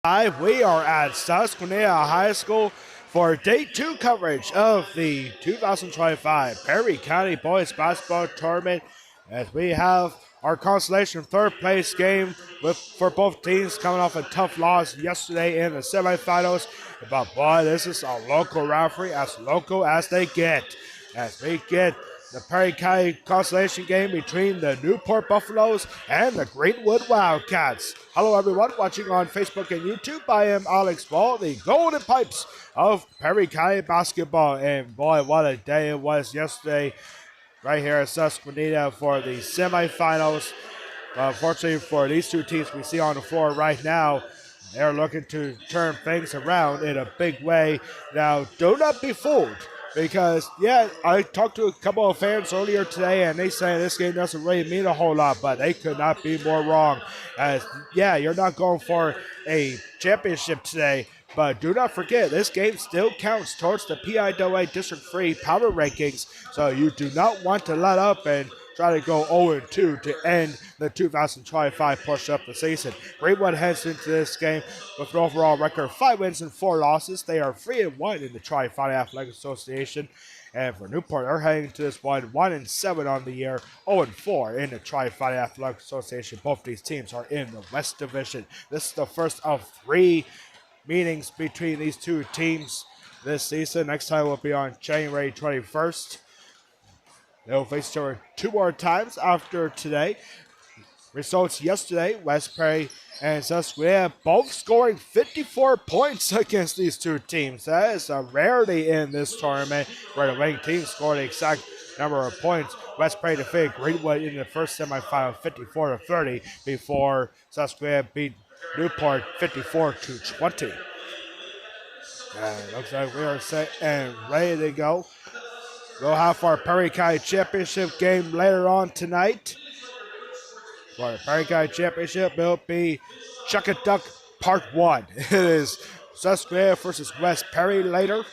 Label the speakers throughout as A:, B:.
A: We are at Susquehanna High School for Day 2 coverage of the 2025 Perry County Boys Basketball Tournament as we have our Consolation third place game for both teams coming off a tough loss yesterday in the semifinals. But boy, this is a local rivalry, as local as they get. As we get the Perry County Consolation game between the Newport Buffaloes and the Greenwood Wildcats. Hello everyone watching on Facebook and YouTube. I am Alex Ball, the Golden Pipes of Perry County Basketball. And boy, what a day it was yesterday right here at Susquehanna for the semifinals. Unfortunately for these two teams we see on the floor right now, they're looking to turn things around in a big way. Now, do not be fooled. Because, yeah, I talked to a couple of fans earlier today, and they say this game doesn't really mean a whole lot, but they could not be more wrong. As, yeah, you're not going for a championship today, but do not forget, this game still counts towards the PIAA District 3 power rankings, so you do not want to let up and try to go 0-2 to end the 2025 push up the season. Greenwood heads into this game with an overall record of 5 wins and 4 losses. They are 3-1 in the Tri-County Athletic Association. And for Newport, they're heading to this one 1-7 on the year, 0-4 in the Tri-County Athletic Association. Both these teams are in the West Division. This is the first of 3 meetings between these two teams this season. Next time will be on January 21st. They'll face each other 2 more times after today. Results yesterday, West Perry and Susquehanna both scoring 54 points against these two teams. That is a rarity in this tournament where the winning team scored the exact number of points. West Perry defeated Greenwood in the first semifinal 54-30 before Susquehanna beat Newport 54-20. And looks like we are set and ready to go. We'll have our Perry County Championship game later on tonight. For the Perry County Championship, it'll be Chuck and Duck Part 1. It is Susquehanna versus West Perry later.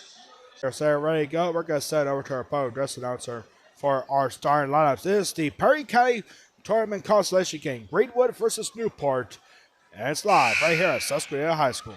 A: So ready to go. We're going to send it over to our opponent dress announcer for our starting lineups. This is the Perry County Tournament Consolation game. Greenwood versus Newport. And it's live right here at Susquehanna High School.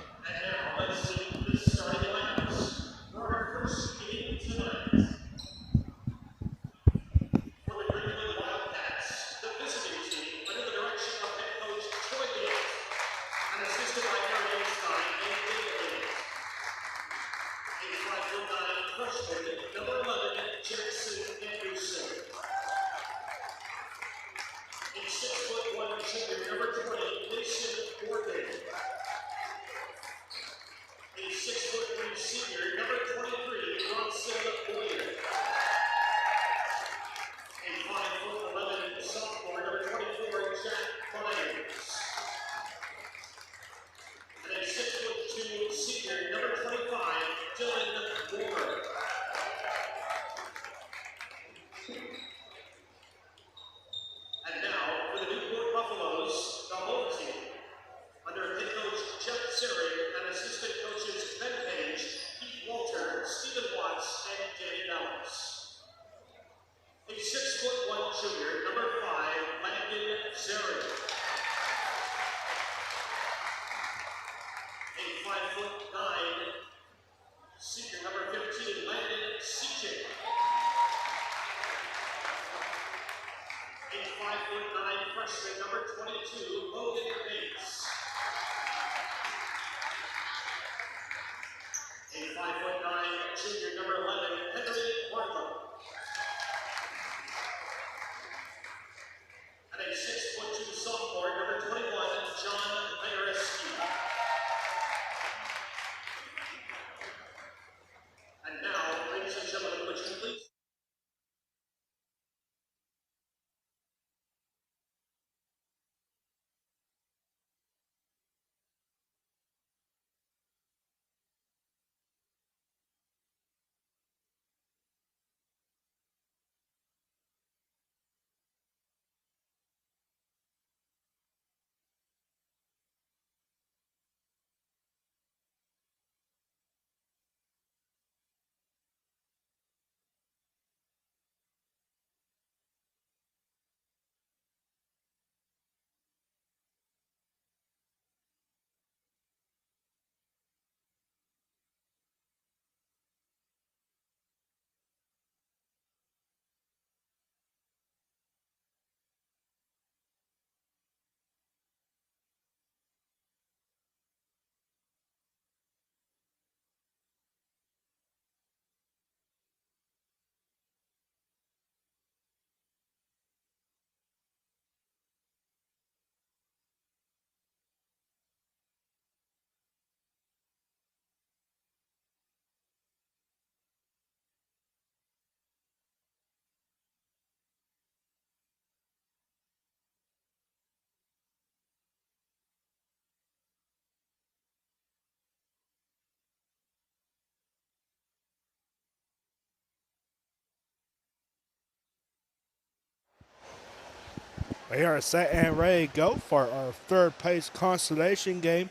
A: We are set and ready to go for our third place consolation game.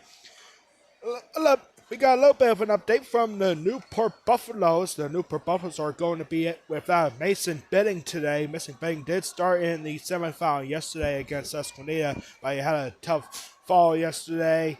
A: We got a little bit of an update from the Newport Buffaloes. The Newport Buffaloes are going to be without Mason Bidding today. Mason Bidding did start in the semifinal yesterday against Escondido, but he had a tough fall yesterday.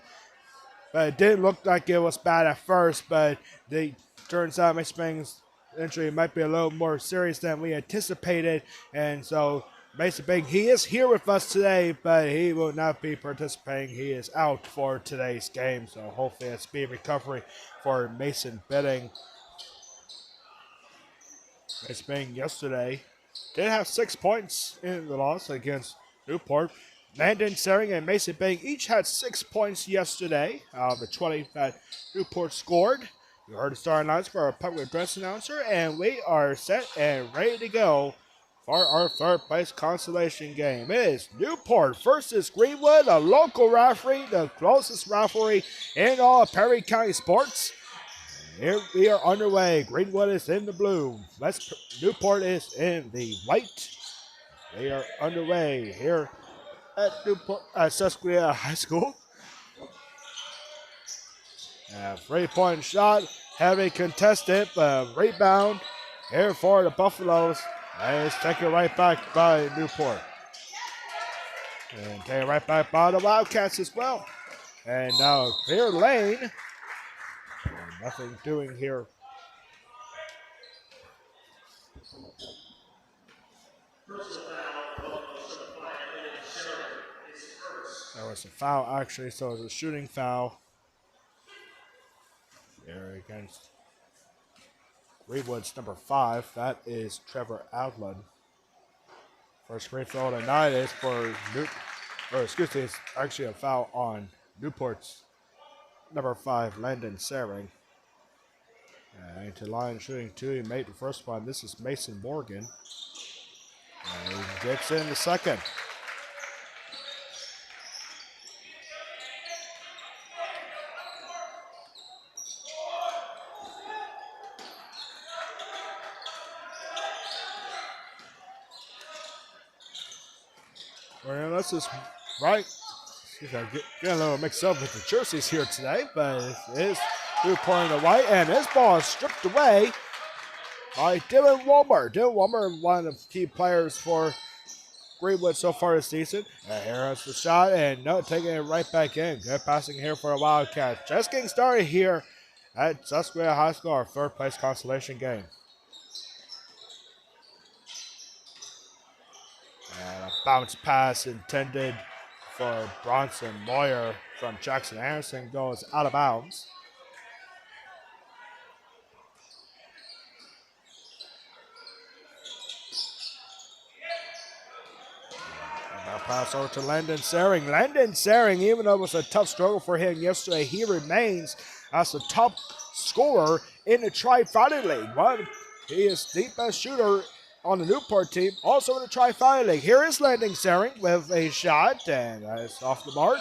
A: But it didn't look like it was bad at first, but it turns out Mason Bidding's injury might be a little more serious than we anticipated, and so Mason Bidding, he is here with us today, but he will not be participating. He is out for today's game, so hopefully a speedy recovery for Mason Bidding. Mason Bidding yesterday did have 6 points in the loss against Newport. Landon Sering and Mason Bidding each had 6 points yesterday out of the 20 that Newport scored. You heard the starting lines for our public address announcer, and we are set and ready to go for our third place consolation game. It is Newport versus Greenwood, a local rivalry, the closest rivalry in all of Perry County sports. Here we are underway. Greenwood is in the blue. Newport is in the white. They are underway here at Newport, Susquehanna High School. 3-point shot, heavy contested, rebound here for the Buffaloes. And it's taken right back by Newport. And taken right back by the Wildcats as well. And now clear lane. And nothing doing here. There was a foul actually, so it was a shooting foul. There against Greenwood's number 5. That is Trevor Outland. First free throw tonight is for it's actually a foul on Newport's number 5, Landon Sering. And into line shooting 2, he made the first one. This is Mason Morgan. And he gets in the second. Well, this is right. Getting a little mixed up with the jerseys here today, but it is Newport in the white, and this ball is stripped away by Dylan Walmer. Dylan Walmer, one of the key players for Greenwood so far this season. And here is the shot, and no, taking it right back in. Good passing here for a Wildcat. Just getting started here at Susquehanna High School, our third place consolation game. And a bounce pass intended for Bronson Moyer from Jackson Anderson goes out of bounds. And now pass over to Landon Sering. Landon Sering, even though it was a tough struggle for him yesterday, he remains as the top scorer in the Tri-Fighter League. He is the best shooter on the Newport team, also in the Tri-Fighter League. Here is Landon Sering with a shot, and that is off the mark.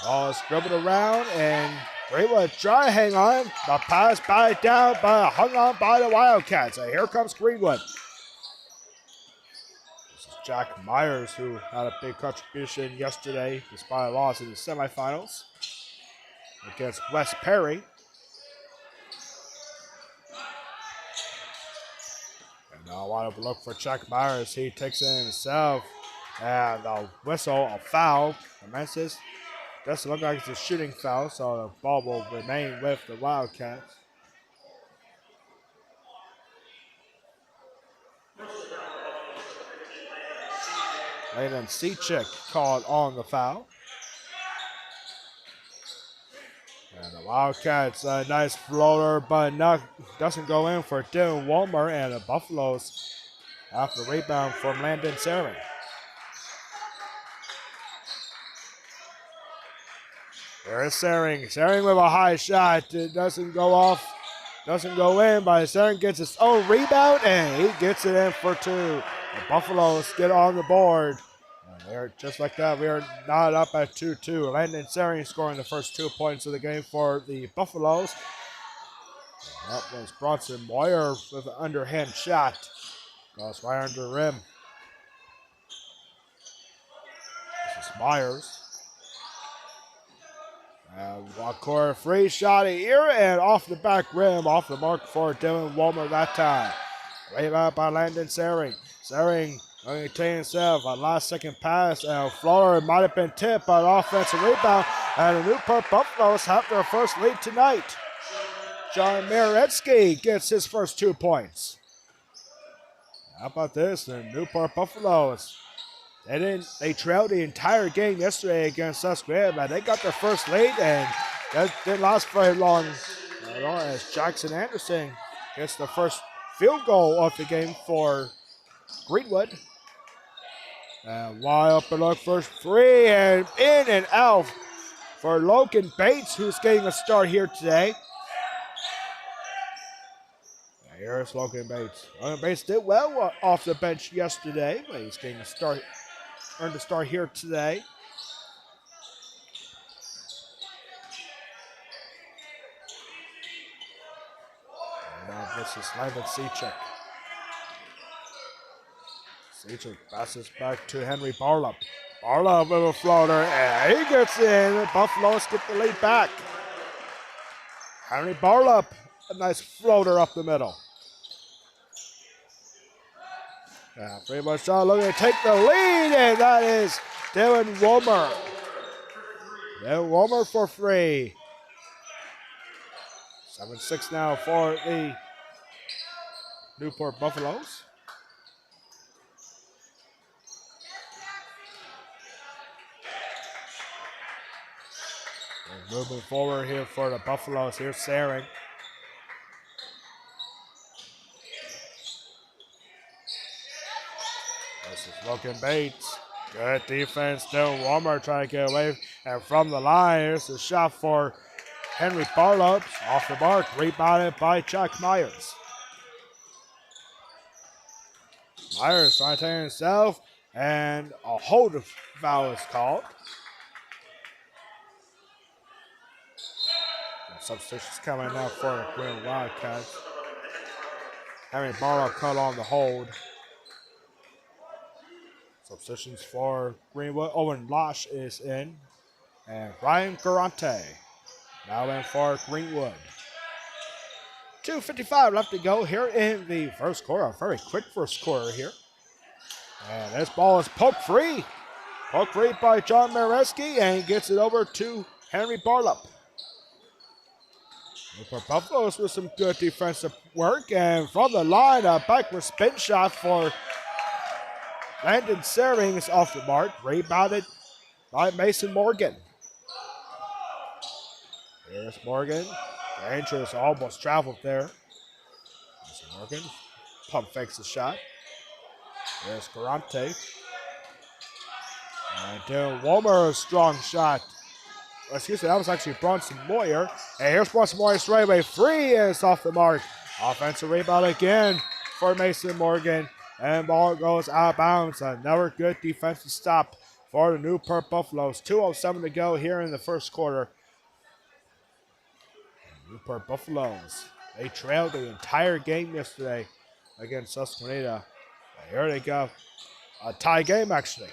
A: Ball is dribbled around, and Greenwood try to hang on. The pass back down, but hung on by the Wildcats. And here comes Greenwood. This is Jack Myers, who had a big contribution yesterday, despite a loss in the semifinals against West Perry. Now wide open look for Jack Myers. He takes it himself. And the whistle, a foul. Commences. Doesn't look like it's a shooting foul, so the ball will remain with the Wildcats. Layden Seachick called on the foul. And the Wildcats, a nice floater, but doesn't go in for Dylan Walmer, and the Buffaloes have the rebound from Landon Sering. There is Sering. Sering with a high shot. It doesn't go off, doesn't go in, but Sering gets his own rebound, and he gets it in for 2. The Buffaloes get on the board. There, just like that, we are not up at 2-2. Landon Sering scoring the first 2 points of the game for the Buffaloes. That was Bronson Moyer with an underhand shot. Goes right under the rim. Myers. And one corner free shot here and off the back rim, off the mark for Dylan Walmer that time. Rebound by Landon Sering. Sering going to take himself a last second pass and floater might have been tipped by an offensive rebound. And the Newport Buffaloes have their first lead tonight. John Maretsky gets his first 2 points. How about this? The Newport Buffaloes. They trailed the entire game yesterday against Susquehanna, but they got their first lead and that didn't last very long at all as Jackson Anderson gets the first field goal of the game for Greenwood. And wide open look for three and in and out for Logan Bates, who's getting a start here today. Here's Logan Bates. Logan Bates did well off the bench yesterday, but he's getting a start. Earned a start here today. And now this is Lyman Sechek. Sechek passes back to Henry Barlup. Barlup with a floater, and he gets in. The Buffaloes get the lead back. Henry Barlup, a nice floater up the middle. Yeah, pretty much shot looking to take the lead, and that is Dylan Womer. Dylan Womer for free. 7-6 now for the Newport Buffaloes. And moving forward here for the Buffaloes. Here's Sering. This is Logan Bates. Good defense. Dylan Womer trying to get away. And from the line, here's the shot for Henry Barlup. Off the mark. Rebounded by Jack Myers. Myers trying to take himself. And a hold foul is called. And substitutions coming up for the Greenwood Wildcats. Henry Barlup cut on the hold. Substitutions for Greenwood. Owen Losh is in. And Ryan Garante now in for Greenwood. 2:55 left to go here in the first quarter. A very quick first quarter here. And this ball is poked free. Poked free by John Mareski and gets it over to Henry Barlup. For Buffaloes with some good defensive work. And from the line, a backward spin shot for Landon Sering is off the mark, rebounded by Mason Morgan. Here's Morgan. Dangerous, almost traveled there. Mason Morgan. Pump fakes the shot. There's Garante. And Dylan Womer, a strong shot. Excuse me, that was actually Bronson Moyer. And here's Bronson Moyer straight away free, and it's off the mark. Offensive rebound again for Mason Morgan. And ball goes out of bounds. Another good defensive stop for the Newport Buffaloes. 2:07 to go here in the first quarter. Newport Buffaloes, they trailed the entire game yesterday against Susquehanna. Here they go. A tie game, actually.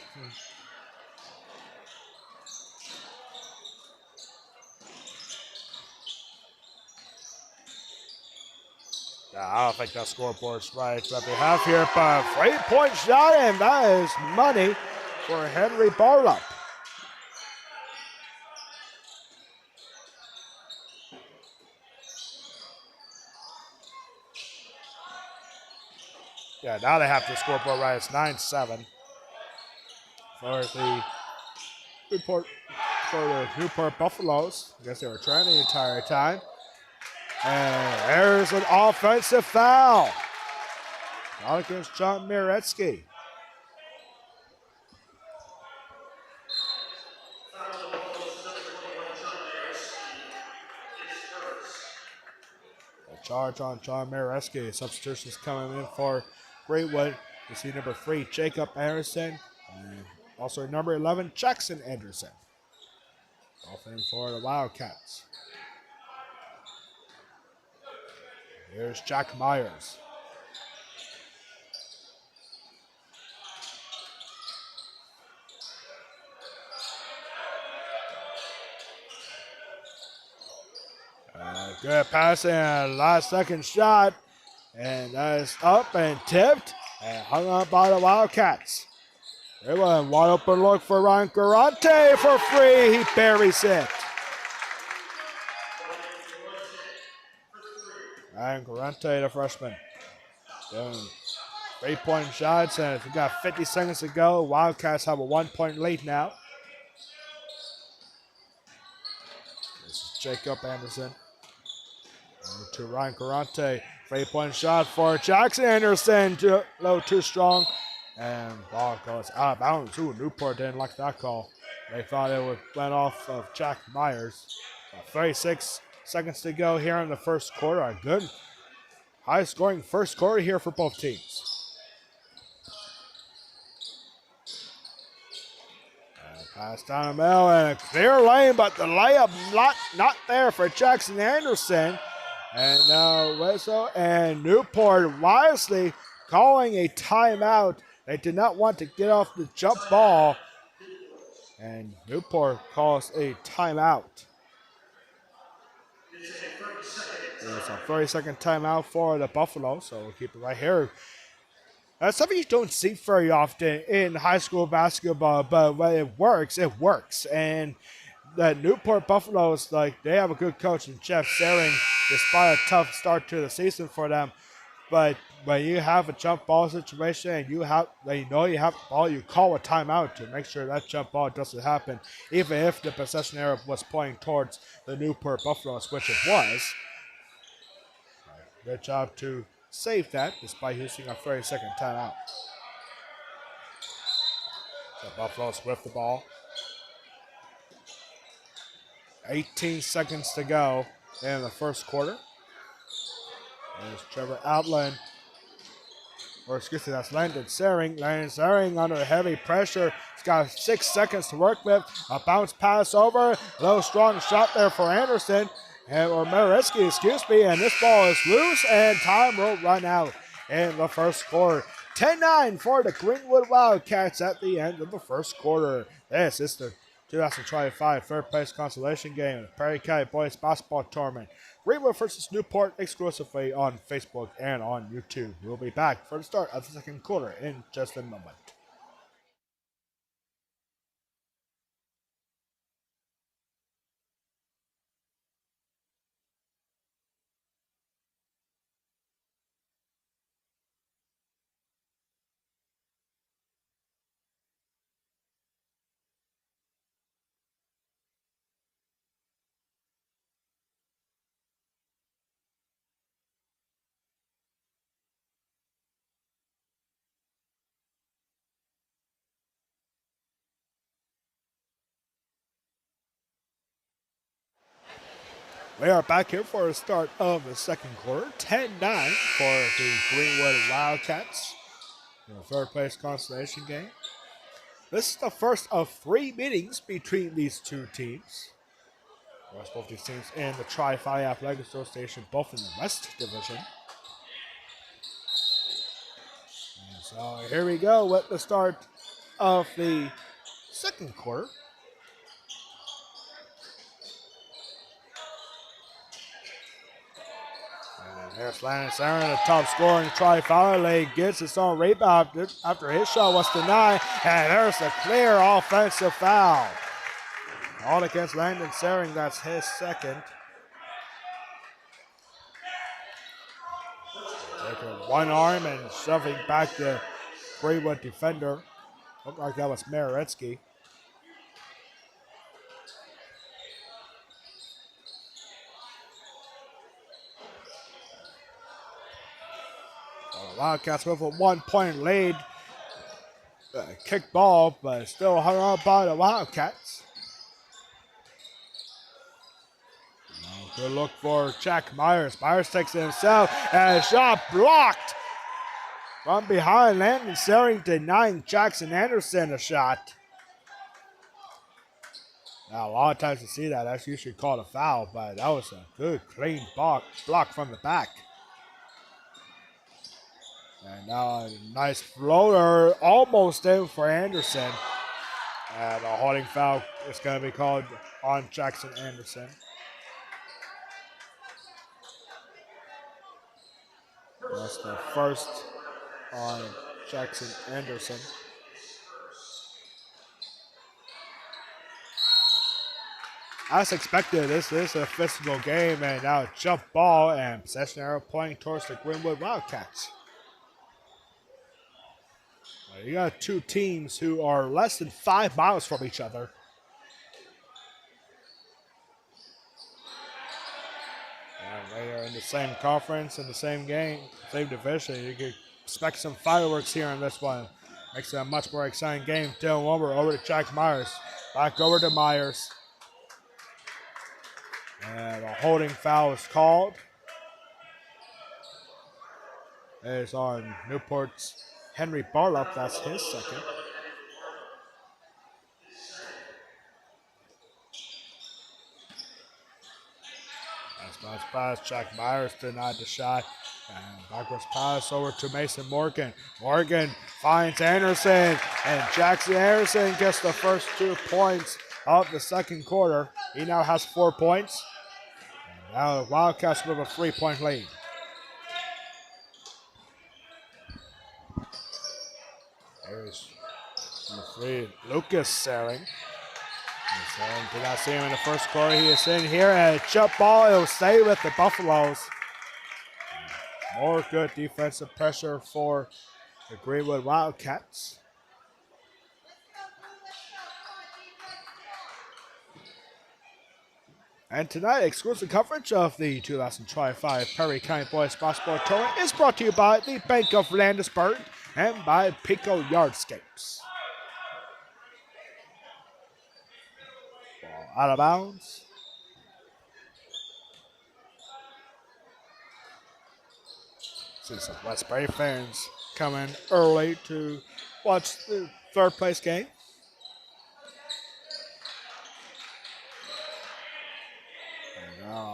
A: I don't think that scoreboard's right that they have here, but a 3-point shot, and that is money for Henry Barlup. Yeah, now they have the scoreboard right. It's 9-7 for the Newport Buffaloes. I guess they were trying the entire time. And there's an offensive foul. Out against John Miretsky. A charge on John Miretsky. Substitutions coming in for Greenwood. You see number 3, Jacob Anderson. And also number 11, Jackson Anderson. Off in for the Wildcats. Here's Jack Myers. Good pass and last second shot. And that is up and tipped and hung up by the Wildcats. They went wide open look for Ryan Garante for free. He buries it. Ryan Garante, the freshman. Doing 3-point shots, and we got 50 seconds to go. Wildcats have a 1-point lead now. This is Jacob Anderson. To Ryan Garante. 3-point shot for Jackson Anderson. Too strong. And ball goes out of bounds. Ooh, Newport didn't like that call. They thought it went off of Jack Myers. 36 seconds to go here in the first quarter. A good high-scoring first quarter here for both teams. Pass down the middle and a clear lane, but the layup not there for Jackson Anderson. And now Wessel and Newport wisely calling a timeout. They did not want to get off the jump ball. And Newport calls a timeout. There's a 30-second timeout for the Buffalo, so we'll keep it right here. That's something you don't see very often in high school basketball, but when it works, it works. And the Newport Buffaloes, they have a good coach in Jeff Sering, despite a tough start to the season for them. But when you have a jump ball situation and you have the ball, you call a timeout to make sure that jump ball doesn't happen, even if the possession arrow was pointing towards the Newport Buffaloes, which it was. Good job to save that despite using a 30-second timeout. The Buffaloes with the ball. 18 seconds to go in the first quarter. There's Trevor Outland. Or excuse me, that's Landon Sering. Landon Sering under heavy pressure. He's got 6 seconds to work with. A bounce pass over. Low strong shot there for Anderson. Or Maretsky, excuse me. And this ball is loose and time will run out in the first quarter. 10-9 for the Greenwood Wildcats at the end of the first quarter. This is the 2025 third place consolation game of the Perry County Boys Basketball Tournament. Greenwood versus Newport exclusively on Facebook and on YouTube. We'll be back for the start of the second quarter in just a moment. We are back here for the start of the second quarter. 10-9 for the Greenwood Wildcats in the third place consolation game. This is the first of 3 meetings between these two teams. Both these teams in the Tri-Phi Athletic Association, both in the West Division. And so here we go with the start of the second quarter. Here's Landon Sering, the top scorer in the Tri-Phi League, gets his own rebound after his shot was denied, and there's a clear offensive foul. All against Landon Sering, that's his second. Taking one arm and shoving back the Greenwood defender. Looked like that was Maretsky. Wildcats with a 1-point lead. Kick ball, but still hung on by the Wildcats. Good look for Jack Myers. Myers takes it himself, and a shot blocked from behind. Landon Sering denying Jackson Anderson a shot. Now, a lot of times you see that, that's usually called a foul, but that was a good, clean block from the back. And now a nice floater almost in for Anderson. And a holding foul is going to be called on Jackson Anderson. was the first on Jackson Anderson. As expected, this is a physical game, and now jump ball and possession arrow pointing towards the Greenwood Wildcats. You got two teams who are less than 5 miles from each other. And they are in the same conference, in the same game, same division. You could expect some fireworks here in this one. Makes it a much more exciting game. Dylan Wilbur over to Jack Myers. Back over to Myers. And a holding foul is called. It's on Newport's Henry Barlop. That's his second. Nice pass. Jack Myers denied the shot. And backwards pass over to Mason Morgan. Morgan finds Anderson. And Jackson Anderson gets the first 2 points of the second quarter. He now has 4 points. And now the Wildcats with a 3-point lead. There's number 3, Lucas Saring. Saring did not see him in the first quarter. He is in here, and a jump ball. It will stay with the Buffaloes. More good defensive pressure for the Greenwood Wildcats. And tonight, exclusive coverage of the 2025 Perry County Boys Basketball Tournament is brought to you by the Bank of Landisburg and by Peco Yardscapes. Ball out of bounds. See some Westbury fans coming early to watch the third place game.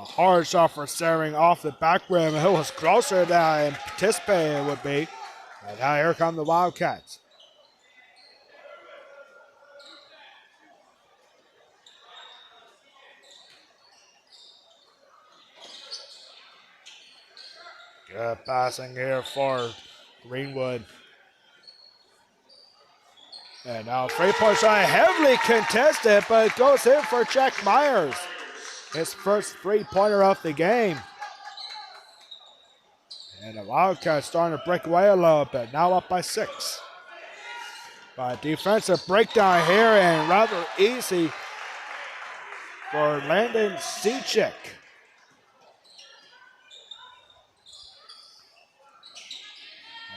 A: Hard shot for Saring off the back rim. It was closer than I anticipated it would be. And now here come the Wildcats. Good passing here for Greenwood. And now 3-point shot heavily contested, but it goes in for Jack Myers. His first 3-pointer of the game. And the Wildcats starting to break away a little bit. Now up by 6. But defensive breakdown here and rather easy for Landon Sechik.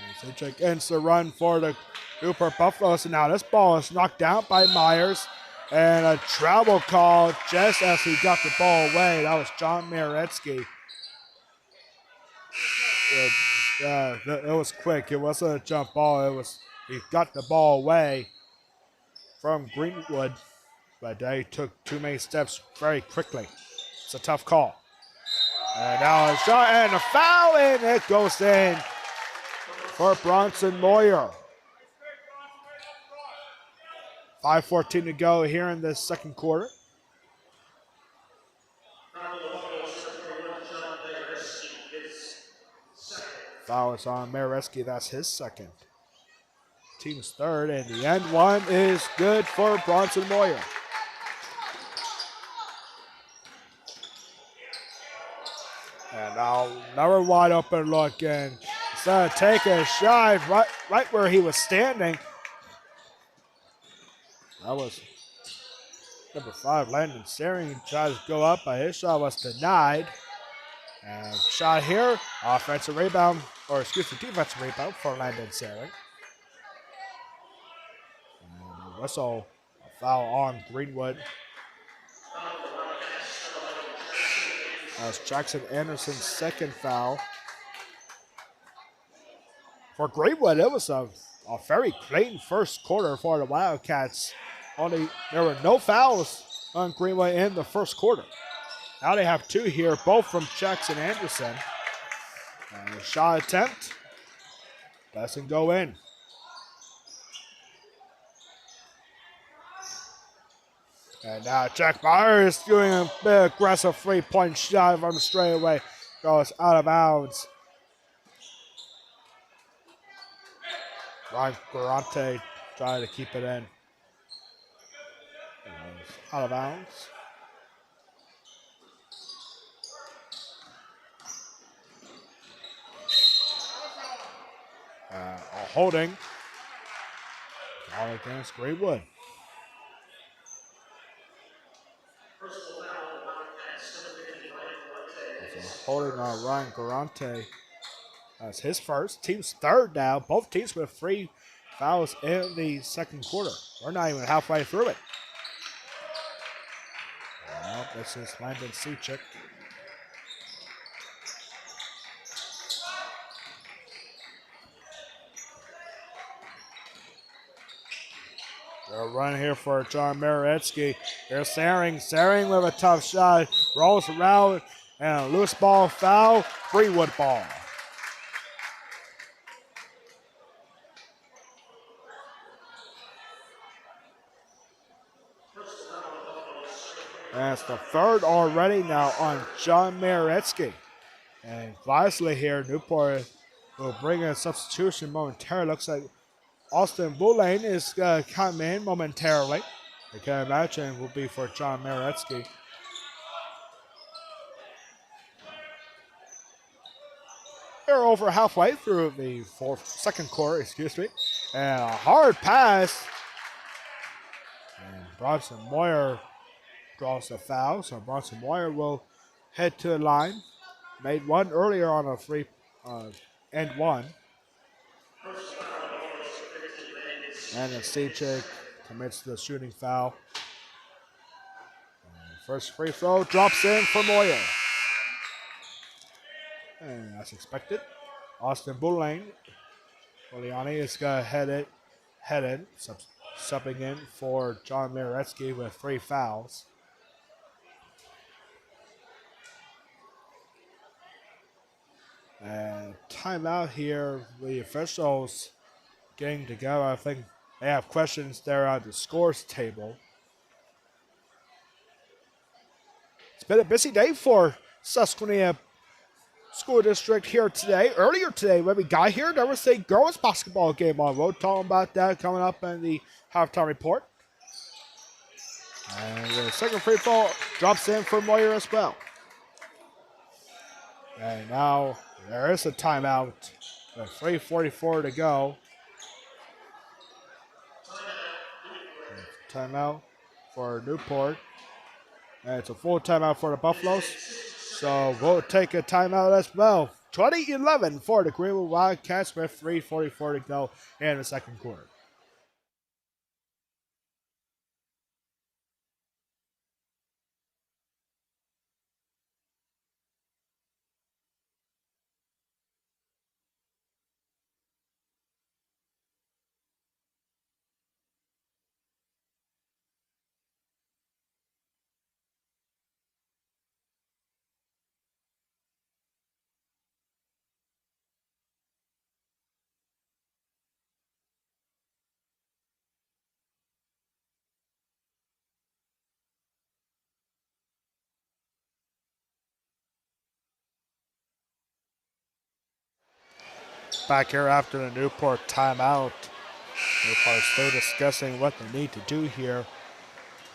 A: And Sechik ends the run for the Newport Buffaloes. And now this ball is knocked down by Myers. And a travel call just as he got the ball away. That was John Maretsky. It was quick. It wasn't a jump ball. He got the ball away from Greenwood, but they took too many steps very quickly. It's a tough call. And now a shot and a foul, and it goes in for Bronson Moyer. 5:14 to go here in the second quarter. Foul is on Mareski. That's his second. Team's third, and the end one is good for Bronson Moyer. And now another wide open look, and instead of taking a shot right where he was standing, that was number 5, Landon Saring. Tries to go up, but his shot was denied. And shot here, defensive rebound for Landon Saring. And whistle, a foul on Greenwood. That's Jackson Anderson's second foul. For Greenwood, it was a very clean first quarter for the Wildcats. There were no fouls on Greenwood in the first quarter. Now they have 2 here, both from Jackson Anderson. And a shot attempt. Doesn't go in. And now Jack Myers is doing a big aggressive 3-point shot from the straightaway. Goes out of bounds. Ryan Garante trying to keep it in. Out of bounds. Holding. All against Greenwood. Holding on Ryan Garante. That's his first. Team's third now. Both teams with 3 fouls in the second quarter. We're not even halfway through it. Well, this is Landon Seachick. They're running here for John Maretsky. Here's Saring. Saring with a tough shot. Rolls around and a loose ball foul. Greenwood ball. That's the third already now on John Maretsky. And lastly here, Newport will bring in a substitution momentarily. Looks like Austin Boulain is coming in momentarily. I can imagine will be for John Maretsky. They're over halfway through the second quarter, excuse me. And a hard pass. And Bronson Moyer draws the foul. So Bronson Moyer will head to the line. Made one earlier on a free end one. And then CJ commits the shooting foul. And first free throw drops in for Moyer. And as expected, Austin Boulain. Bouliani is going to head in, subbing in for John Maretsky with 3 fouls. And timeout here, the officials getting together. I think they have questions there on the scores table. It's been a busy day for Susquehanna School District here today. Earlier today, when we got here, there was a girls basketball game on. We'll talk about that coming up in the halftime report. And the second free throw drops in for Moyer as well. And now there is a timeout with 3:44 to go. Timeout for Newport. And it's a full timeout for the Buffaloes. So we'll take a timeout as well. 20-11 for the Greenwood Wildcats with 3:44 to go in the second quarter. Back here after the Newport timeout. Newport still discussing what they need to do here.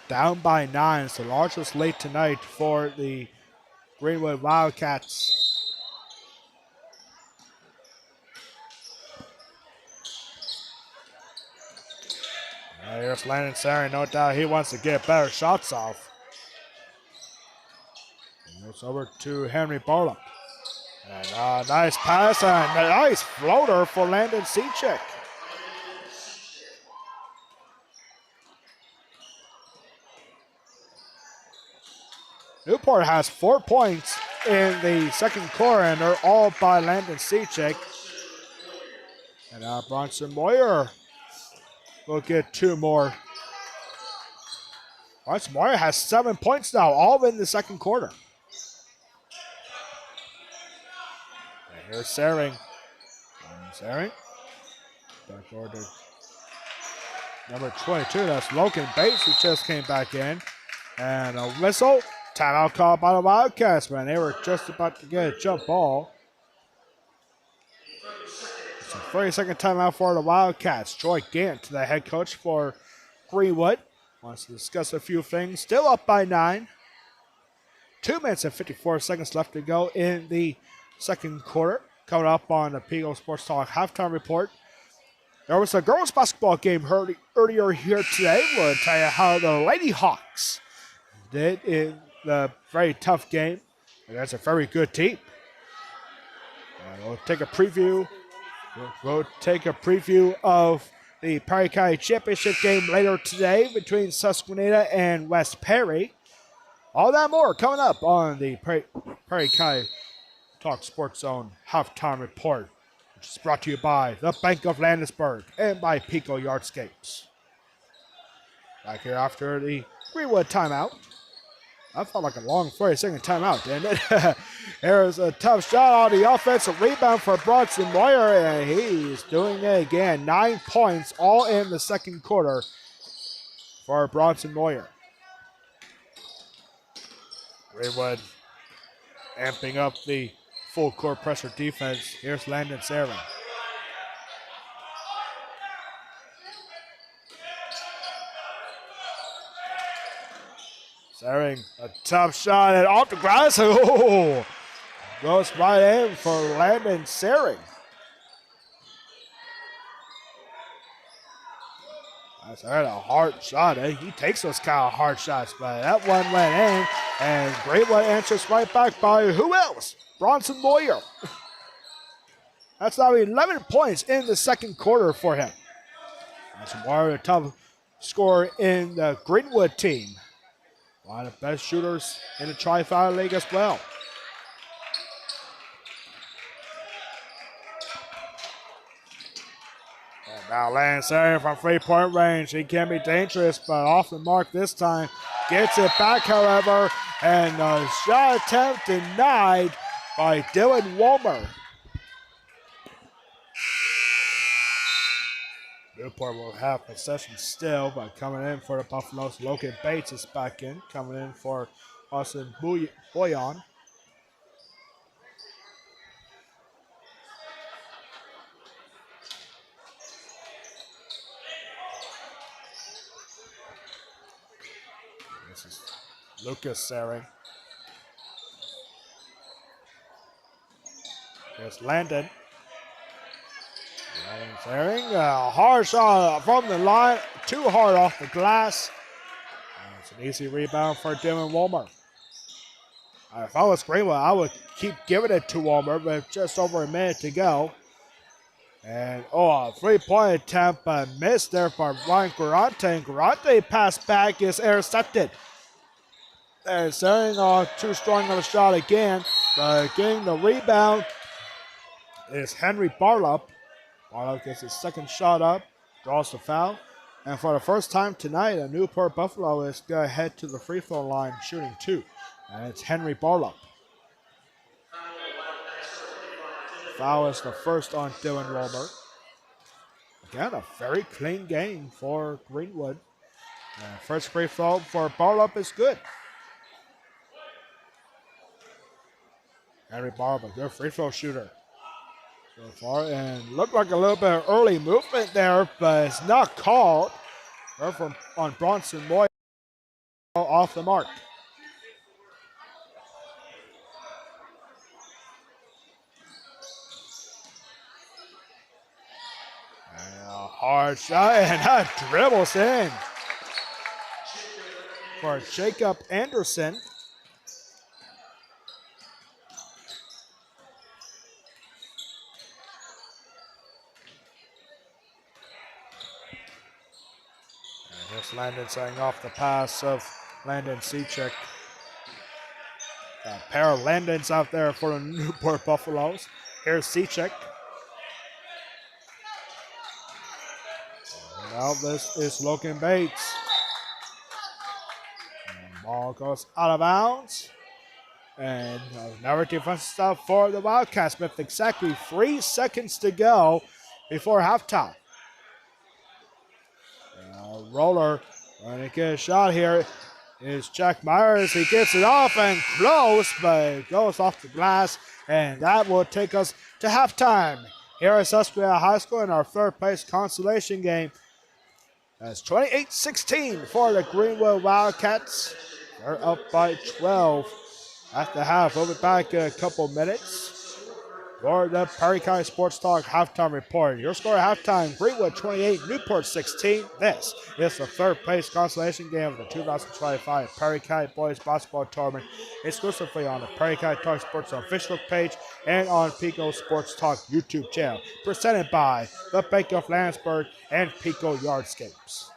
A: Down by 9. It's the largest lead tonight for the Greenwood Wildcats. Here's Landon Saring. No doubt he wants to get better shots off. And it's over to Henry Barlow. And a nice pass and a nice floater for Landon Seachick. Newport has 4 points in the second quarter, and they're all by Landon Seachick. And now Bronson Moyer will get 2 more. Bronson Moyer has 7 points now, all in the second quarter. Here's Saring. Saring. Back over to number 22. That's Logan Bates, who just came back in. And a whistle. Timeout call by the Wildcats, man. They were just about to get a jump ball. So 30-second timeout for the Wildcats. Troy Gant, the head coach for Greenwood, wants to discuss a few things. Still up by 9. 2 minutes and 54 seconds left to go in the second quarter. Coming up on the Peco Sports Talk halftime report. There was a girls basketball game earlier here today. We'll tell you how the Lady Hawks did in the very tough game. And that's a very good team. We'll take a preview. We'll take a preview of the Perry County Championship game later today between Susquehanna and West Perry. All that more coming up on the Perry County Talk Sports Zone halftime report, which is brought to you by the Bank of Landisburg and by Peco Yardscapes. Back here after the Greenwood timeout. That felt like a long 30-second timeout, didn't it? There's a tough shot on the offensive rebound for Bronson Moyer, and he's doing it again. 9 points all in the second quarter for Bronson Moyer. Greenwood amping up the full court pressure defense. Here's Landon Saring. Saring, a tough shot and off the grass. Oh, goes right in for Landon Saring. That's a hard shot. He takes those kind of hard shots, but that one went in, and Greenwood answers right back by who else? Bronson Moyer. That's now 11 points in the second quarter for him. That's Moyer, a tough scorer in the Greenwood team. One of the best shooters in the Tri-5 League as well. And now Lance Saring from 3-point range. He can be dangerous, but off the mark this time. Gets it back, however, and a shot attempt denied by Dylan Wolmer. Newport will have possession still, but coming in for the Buffaloes, Logan Bates is back in. Coming in for Austin Boyan. This is Lucas Saring. Here's Landon. Saring, a hard shot from the line, too hard off the glass. It's an easy rebound for Dylan Wolmer. If I was Greenwood, I would keep giving it to Wolmer, but just over a minute to go. And, a 3-point attempt, but missed there by Ryan Garante. And Garante pass back is intercepted. And Saring too strong of a shot again, but getting the rebound is Henry Barlup. Barlow gets his second shot up, draws the foul, and for the first time tonight, a Newport Buffalo is going to head to the free throw line shooting 2, and it's Henry Barlow. Foul is the first on Dylan Wolmer. Again, a very clean game for Greenwood. First free throw for Barlow is good. Henry Barlow, a good free throw shooter so far, and looked like a little bit of early movement there, but it's not called. On Bronson Moyer off the mark. And a hard shot, and that dribbles in for Jacob Anderson. Here's Landon setting off the pass of Landon Seachick. A pair of Landons out there for the Newport Buffaloes. Here's Seachick. Now this is Logan Bates. And ball goes out of bounds. And another defensive stop for the Wildcats with exactly 3 seconds to go before halftime. Roller trying to get a shot here is Jack Myers. He gets it off and close, but it goes off the glass, and that will take us to halftime here at Susquehanna High School in our third place consolation game. That's 28-16 for the Greenwood Wildcats. They're up by 12 at the half. We'll be back in a couple minutes for the Perry County Sports Talk halftime report. Your score at halftime, Greenwood 28, Newport 16. This is the third place consolation game of the 2025 Perry County Boys Basketball Tournament, exclusively on the Perry County Talk Sports official page and on Peco Sports Talk YouTube channel. Presented by the Bank of Landsberg and Peco Yardscapes.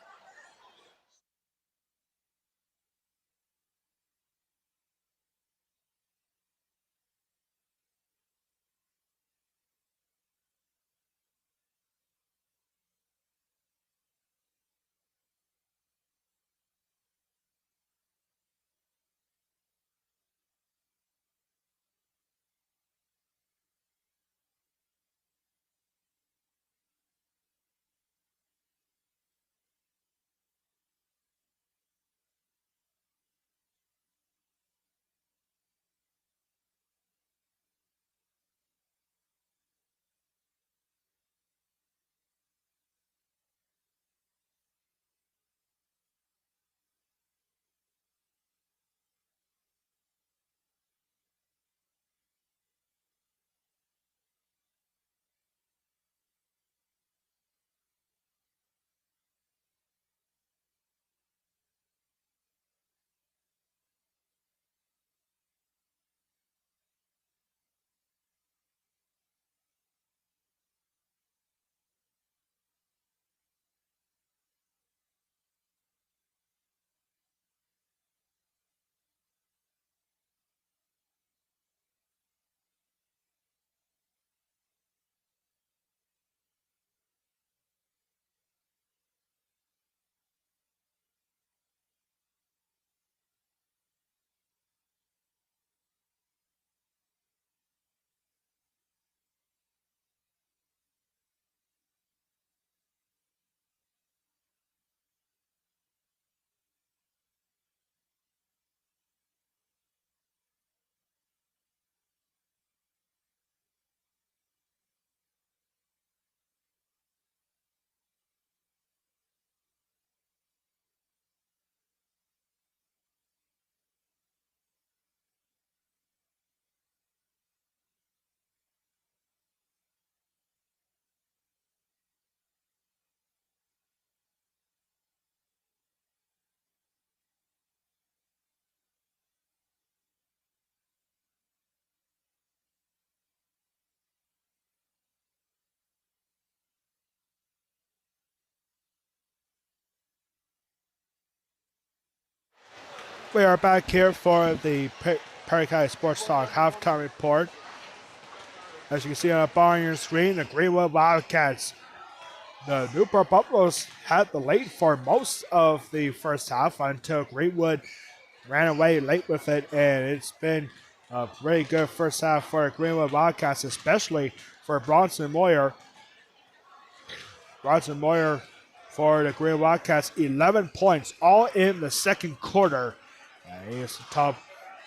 A: We are back here for the Perry County Sports Talk halftime report. As you can see on the bar on your screen, the Greenwood Wildcats. The Newport Buffaloes had the lead for most of the first half until Greenwood ran away late with it, and it's been a really good first half for the Greenwood Wildcats, especially for Bronson Moyer. Bronson Moyer for the Greenwood Wildcats, 11 points, all in the second quarter. He is the top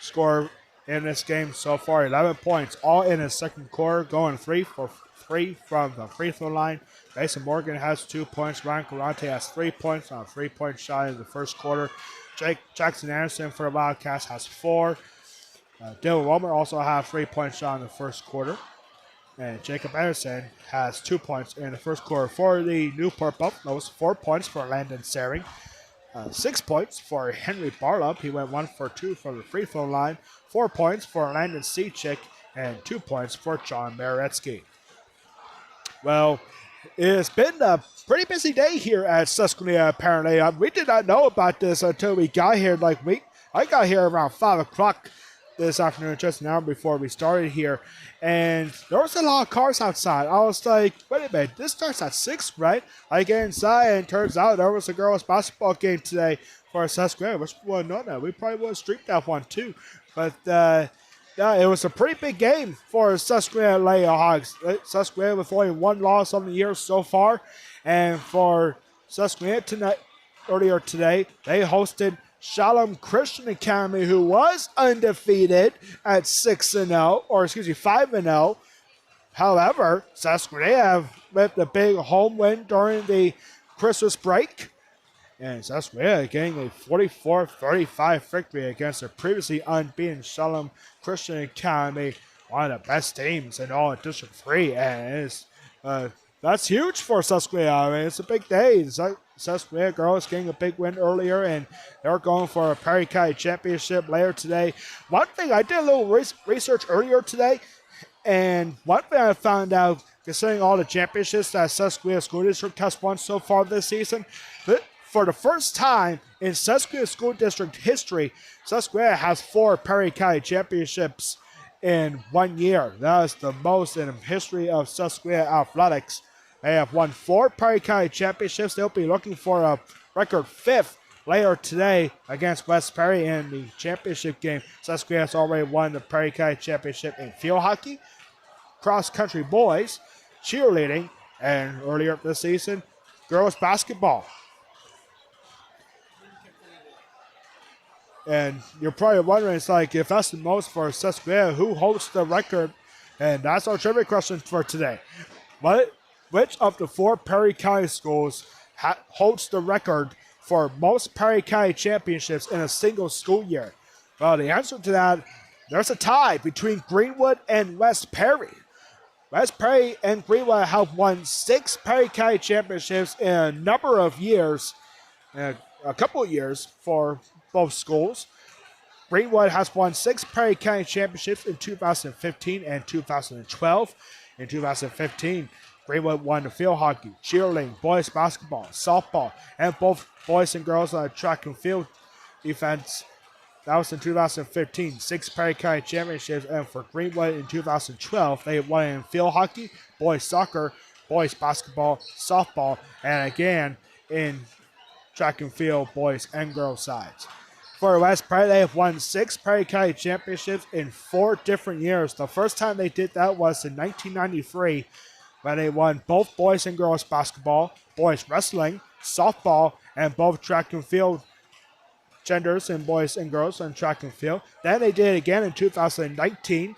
A: scorer in this game so far. 11 points, all in his second quarter, going 3 for 3 from the free throw line. Mason Morgan has 2 points. Ryan Galante has 3 points on a 3-point shot in the first quarter. Jackson Anderson for the Wildcats has 4. Dylan Wilmer also has 3-point shot in the first quarter. And Jacob Anderson has 2 points in the first quarter. For the Newport Buffaloes, 4 points for Landon Sering. 6 points for Henry Barlup. He went 1 for 2 from the free throw line. 4 points for Landon Seachick and 2 points for John Maretsky. Well, it's been a pretty busy day here at Susquehanna, apparently. We did not know about this until we got here. I got here around 5 o'clock this afternoon, just an hour before we started here. And there was a lot of cars outside. I was like, wait a minute, this starts at 6, right? I get inside, and it turns out there was a girls' basketball game today for Susquehanna, which we wouldn't know that. We probably would have streamed that one, too. But, yeah, it was a pretty big game for Susquehanna Lady Hawks. Susquehanna with only 1 loss on the year so far. And for Susquehanna earlier today, they hosted Shalom Christian Academy, who was undefeated at 5-0. However, Susquehanna with the big home win during the Christmas break. And Susquehanna getting a 44-35 victory against the previously unbeaten Shalom Christian Academy, one of the best teams in all of District 3. And that's huge for Susquehanna. I mean, it's a big day. Susquehanna girls getting a big win earlier, and they're going for a Perry County Championship later today. One thing, I did a little research earlier today, and one thing I found out, considering all the championships that Susquehanna School District has won so far this season, for the first time in Susquehanna School District history, Susquehanna has 4 Perry County Championships in 1 year. That is the most in the history of Susquehanna Athletics. They have won 4 Perry County Championships. They'll be looking for a record 5th later today against West Perry in the championship game. Susquehanna has already won the Perry County Championship in field hockey, cross-country boys, cheerleading, and earlier this season, girls basketball. And you're probably wondering, it's like, if that's the most for Susquehanna, who holds the record? And that's our trivia question for today. Which of the 4 Perry County schools holds the record for most Perry County championships in a single school year? Well, the answer to that, there's a tie between Greenwood and West Perry. West Perry and Greenwood have won 6 Perry County championships in a number of years, a couple of years for both schools. Greenwood has won 6 Perry County championships in 2015 and 2012. In 2015, Greenwood won the field hockey, cheerleading, boys basketball, softball, and both boys and girls track and field events. That was in 2015, 6 Perry County championships, and for Greenwood in 2012, they won in field hockey, boys soccer, boys basketball, softball, and again in track and field, boys and girls sides. For West Perry, they have won 6 Perry County championships in 4 different years. The first time they did that was in 1993, when they won both boys and girls basketball, boys wrestling, softball, and both track and field genders in boys and girls on track and field. Then they did it again in 2019,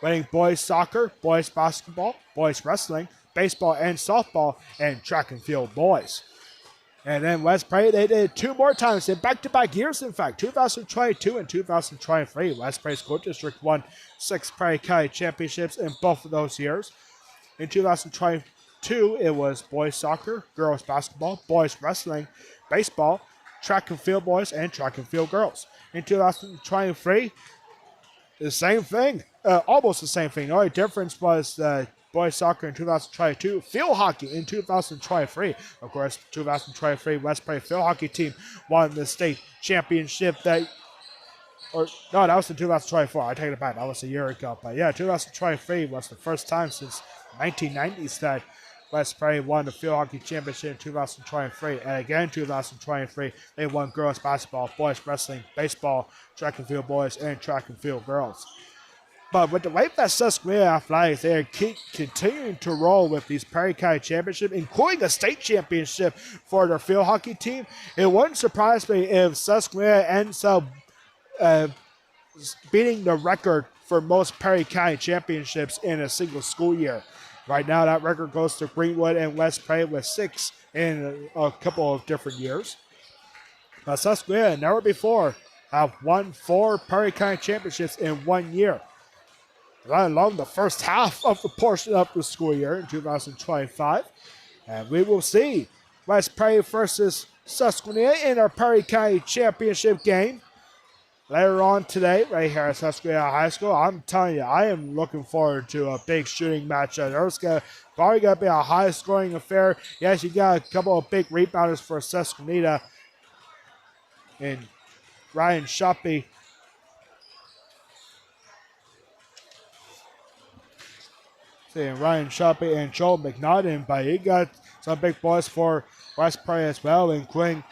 A: winning boys soccer, boys basketball, boys wrestling, baseball and softball, and track and field boys. And then West Perry, they did it 2 more times in back-to-back years, in fact. 2022 and 2023, West Perry School District won 6 Perry County championships in both of those years. In 2022, it was boys soccer, girls basketball, boys wrestling, baseball, track and field boys, and track and field girls. In 2023, the same thing, almost the same thing. The only difference was boys soccer in 2022, field hockey in 2023. Of course, 2023 West Perry field hockey team won the state championship that was in 2024. I take it back. That was a year ago. But yeah, 2023 was the first time since 1990s that West Perry won the field hockey championship in 2023. And again, 2023, they won girls basketball, boys wrestling, baseball, track and field boys, and track and field girls. But with the way that Susquehanna Athletics, they are continuing to roll with these Perry County championships, including a state championship for their field hockey team. It wouldn't surprise me if Susquehanna ends up beating the record for most Perry County championships in a single school year. Right now, that record goes to Greenwood and West Perry with 6 in a couple of different years. But Susquehanna, never before, have won 4 Perry County championships in 1 year, let alone the first half of the portion of the school year in 2025. And we will see West Perry versus Susquehanna in our Perry County championship game later on today, right here at Susquehanna High School. I'm telling you, I am looking forward to a big shooting matchup. There's probably going to be a high-scoring affair. Yes, you got a couple of big rebounders for Susquehanna in Ryan Shoppy. Ryan Shoppy and Joel McNaughton, but you got some big boys for West Perry as well, including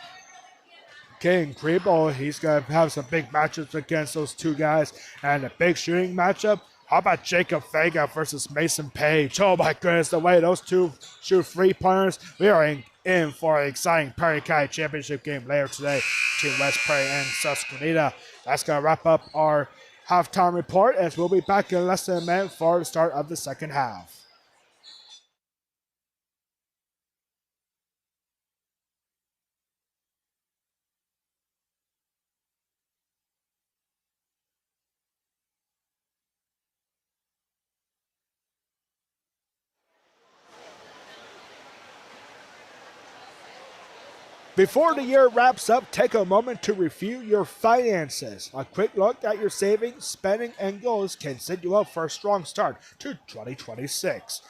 A: King Grebo. He's going to have some big matchups against those 2 guys. And a big shooting matchup, how about Jacob Vega versus Mason Page? Oh my goodness, the way those 2 shoot 3-pointers. We are in for an exciting Perry County championship game later today between West Perry and Susquehanna. That's going to wrap up our halftime report, as we'll be back in less than a minute for the start of the second half. Before the year wraps up, take a moment to review your finances. A quick look at your savings, spending, and goals can set you up for a strong start to 2026.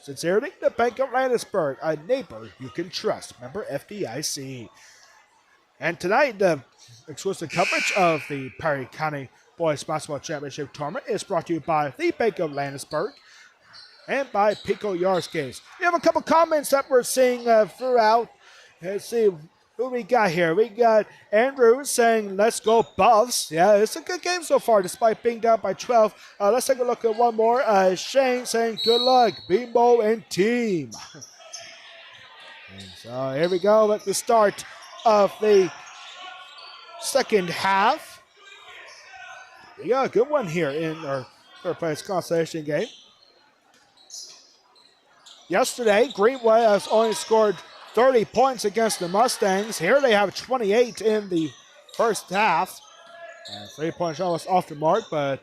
A: Sincerely, the Bank of Landisburg, a neighbor you can trust. Member FDIC. And tonight, the exclusive coverage of the Perry County Boys Basketball Championship Tournament is brought to you by the Bank of Landisburg and by Peco Yard Skates. We have a couple comments that we're seeing throughout. Let's see who we got here. We got Andrew saying, let's go Buffs. Yeah, it's a good game so far despite being down by 12. Let's take a look at one more. Shane saying, good luck, Bimbo and team. And so here we go at the start of the second half. We got a good one here in our third place consolation game. Yesterday, Greenwood has only scored 30 points against the Mustangs. Here they have 28 in the first half. And 3-point shot was off the mark, but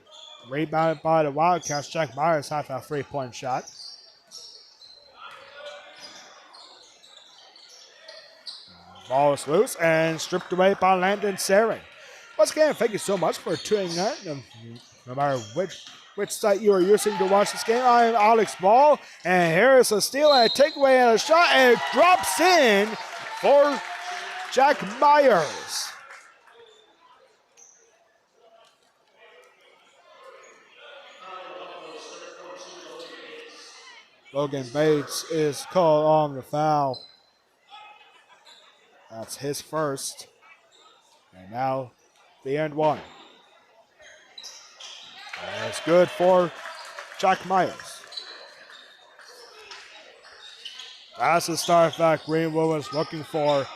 A: rebounded by the Wildcats. Jack Myers had that 3-point shot. Ball is loose and stripped away by Landon Saring. Once again, thank you so much for tuning in. No matter which site you are using to watch this game, I am Alex Ball, and here is a steal and a takeaway and a shot, and it drops in for Jack Myers. Logan Bates is called on the foul. That's his first. And now the end one. And it's good for Jack Myers. That's the start that Greenwood was looking for.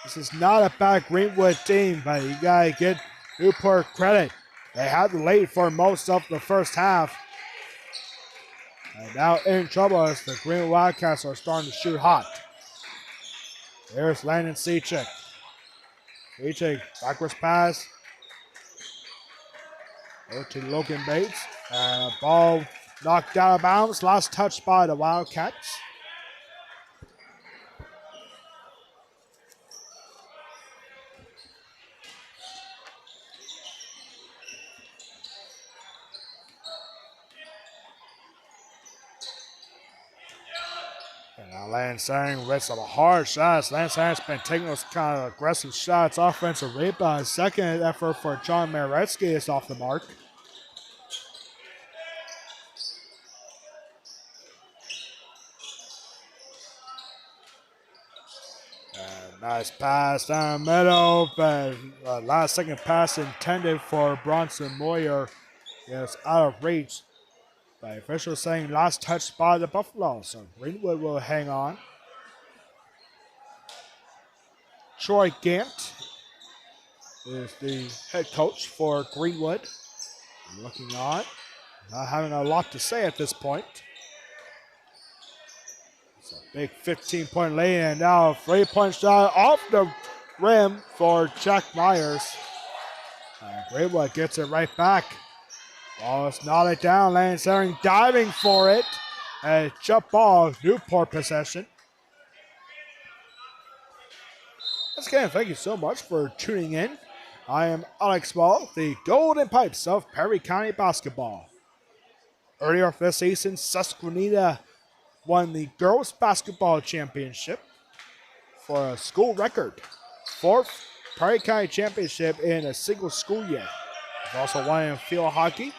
A: This is not a bad Greenwood team, but you gotta get Newport credit. They had the lead for most of the first half. And now in trouble as the Greenwood Wildcats are starting to shoot hot. There's Landon Sechik. Sechik, backwards pass. Over to Logan Bates. Ball knocked out of bounds. Last touch by the Wildcats. And now Lance Sang with some hard shots. Lance Sang's been taking those kind of aggressive shots. Offensive rebound. Second effort for John Maretsky is off the mark. Nice pass down the middle, but last second pass intended for Bronson Moyer is out of reach. But officials saying last touch by the Buffalo, so Greenwood will hang on. Troy Gant is the head coach for Greenwood. Looking on, not having a lot to say at this point. Big 15-point lead, and now a 3-point shot off the rim for Jack Myers. And Greenwood gets it right back. Ball is knotted down. Lance Herring diving for it. And jump ball, Newport possession. Once again, thank you so much for tuning in. I am Alex Ball, the Golden Pipes of Perry County Basketball. Earlier this season, Susquehanna won the girls basketball championship for a school record. 4th Perry County championship in a single school year. They've also won in field hockey,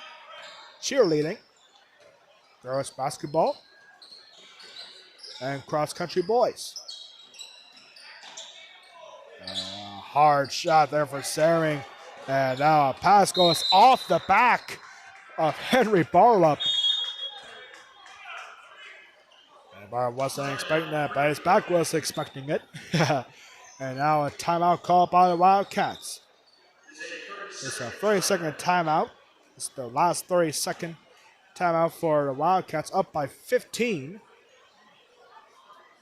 A: cheerleading, girls basketball, and cross country boys. Hard shot there for Saring. And now a pass goes off the back of Henry Barlup. Barlup wasn't expecting that, but his back was expecting it. And now a timeout call by the Wildcats. It's a 30-second timeout. It's the last 30-second timeout for the Wildcats, up by 15.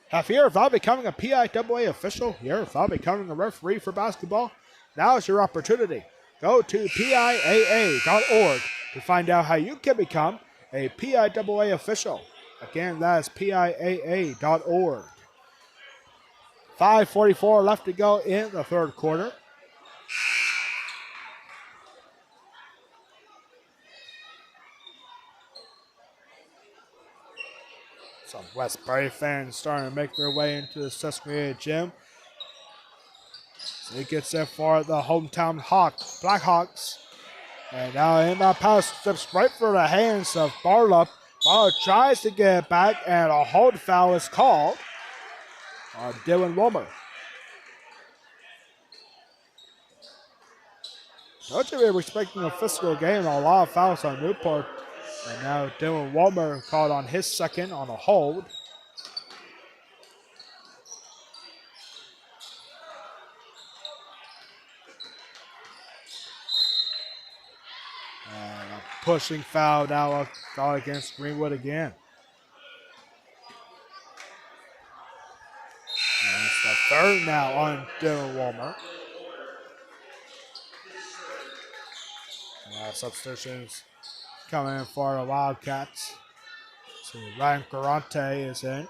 A: Have you ever thought of becoming a PIAA official? You ever thought of becoming a referee for basketball? Now is your opportunity. Go to PIAA.org to find out how you can become a PIAA official. Again, that is PIAA.org. 5:44 left to go in the third quarter. Some Westbury fans starting to make their way into the Susquehanna gym. So he gets there for the hometown Blackhawks. And now in that pass slips right for the hands of Barlup. Barlup tries to get it back, and a hold foul is called on Dylan Wilmer. Don't you be expecting a physical game and a lot of fouls on Newport. And now Dylan Wilmer called on his second on a hold. And a pushing foul now called against Greenwood again. And it's the third now on Dylan Wilmer. Substitutions coming in for the Wildcats. So Ryan Garante is in,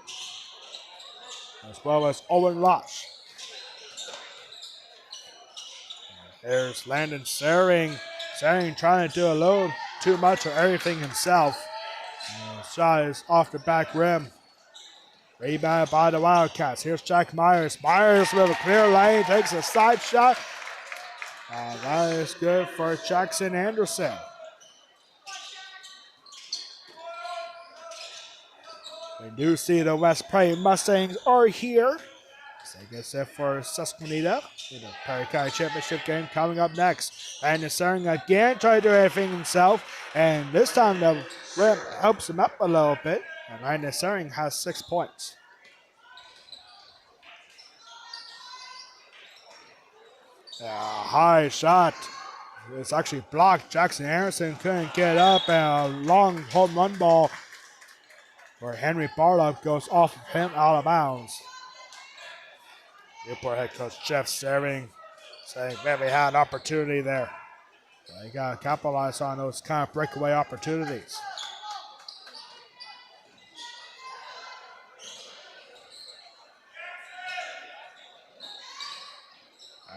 A: as well as Owen Losh. There's Landon Sering. Sering trying to do a little too much of everything himself. And the shot is off the back rim. Rebounded by the Wildcats. Here's Jack Myers. Myers with a clear lane, takes a side shot. That is good for Jackson Anderson. We do see the West Prairie Mustangs are here. So I guess that for Susquehanna in the Perry County Championship game coming up next. And Sering again trying to do everything himself. And this time the rim helps him up a little bit. And Ryan Sering has 6 points. High shot. It's actually blocked. Jackson Anderson couldn't get up, and a long home run ball where Henry Barlow goes off of him out of bounds. Newport head coach Jeff Sering saying, man, we had an opportunity there. So you got to capitalize on those kind of breakaway opportunities.